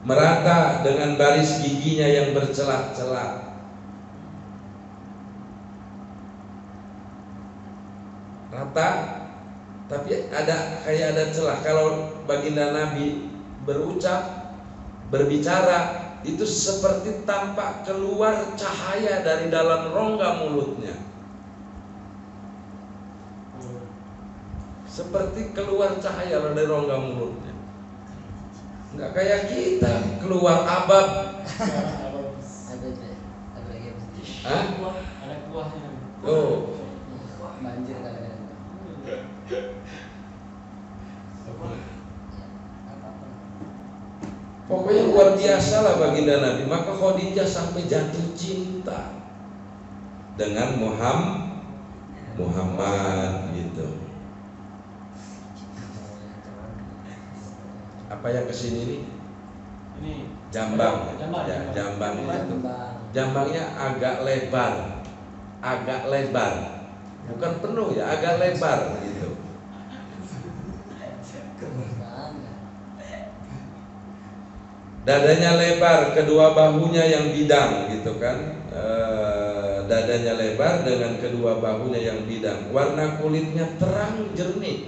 merata dengan baris giginya yang bercelah-celah. Rata, tapi kayak ada celah. Kalau baginda Nabi berbicara, itu seperti tampak keluar cahaya dari dalam rongga mulutnya. Seperti keluar cahaya dari rongga mulutnya. Enggak kayak kita keluar abab. Hah? Ada kuahnya. Oh. Banjir kadang-kadang. Pokoknya luar biasa lah baginda Nabi. Maka Khadijah sampai jatuh cinta dengan Muhammad gitu. Apa yang kesini nih? Ini Jambang. Jambang. Ya, jambang itu. Jambangnya agak lebar. Bukan penuh ya, agak lebar gitu. Dadanya lebar, kedua bahunya yang bidang gitu kan. Dadanya lebar dengan kedua bahunya yang bidang. Warna kulitnya terang jernih.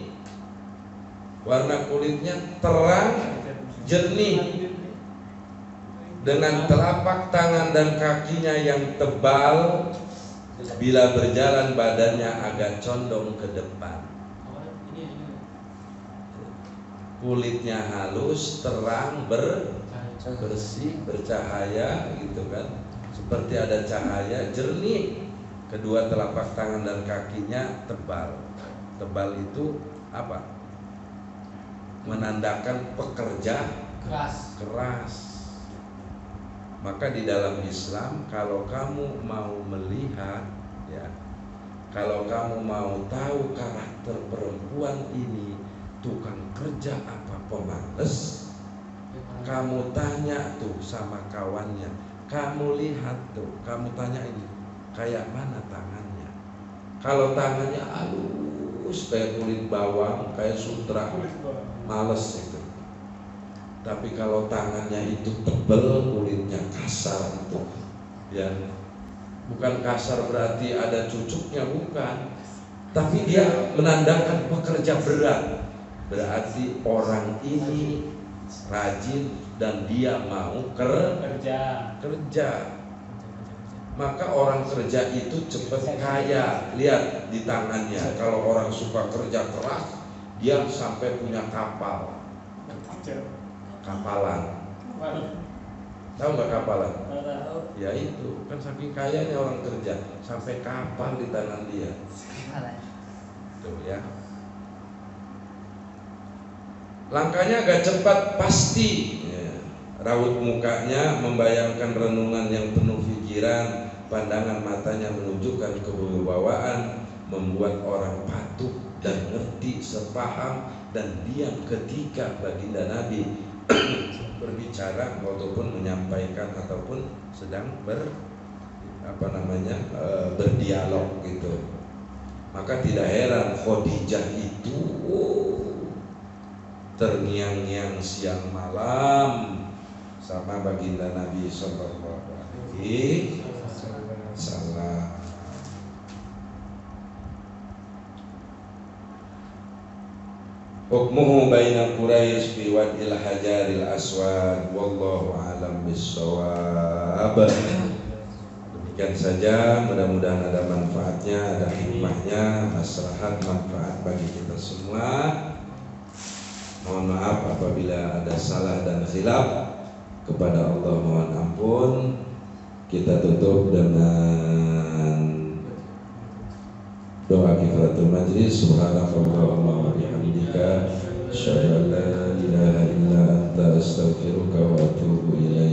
Dengan telapak tangan dan kakinya yang tebal. Bila berjalan badannya agak condong ke depan. Kulitnya halus, terang, bersih, bercahaya gitu kan, seperti ada cahaya, jernih. Kedua telapak tangan dan kakinya tebal. Tebal itu apa? Menandakan pekerja keras. Maka di dalam Islam, kalau kamu mau melihat ya, kalau kamu mau tahu karakter perempuan ini tukang kerja apa pemalas, kamu tanya tuh sama kawannya, kamu lihat tuh, kamu tanya ini kayak mana tangannya. Kalau tangannya halus kayak kulit bawang, kayak sutra, males itu. Tapi kalau tangannya itu tebel, kulitnya kasar itu, ya bukan kasar berarti ada cucuknya, bukan. Tapi dia menandakan pekerja berat. Berarti orang ini rajin dan dia mau kerja. Maka orang kerja itu cepat kaya. Lihat di tangannya. Kalau orang suka kerja keras, dia sampai punya kapalan. Tahu nggak kapalan? Ya itu kan saking kayanya orang kerja, sampai kapal di tangan dia. Tuh ya. Langkahnya agak cepat, pasti ya. Raut mukanya membayangkan renungan yang penuh pikiran, pandangan matanya menunjukkan kewibawaan, membuat orang patuh dan ngerti, sepaham dan diam ketika baginda Nabi berbicara ataupun menyampaikan ataupun sedang berdialog gitu. Maka tidak heran Khadijah itu terngiang-ngiang siang malam sama baginda Nabi sallallahu alaihi wasallam. Hukmuhu baina Quraisy fi wad'il hajaril aswad wallahu alam bissawab. Demikian saja, mudah-mudahan ada manfaatnya, ada hikmahnya, maslahat manfaat bagi kita semua. Mohon maaf apabila ada salah dan khilaf, kepada Allah mohon ampun. Kita tutup dengan doa kifaratul majlis. Subhanakallahumma wa bihamdika asyhadu an la ilaha illa anta astaghfiruka wa atubu ilaik.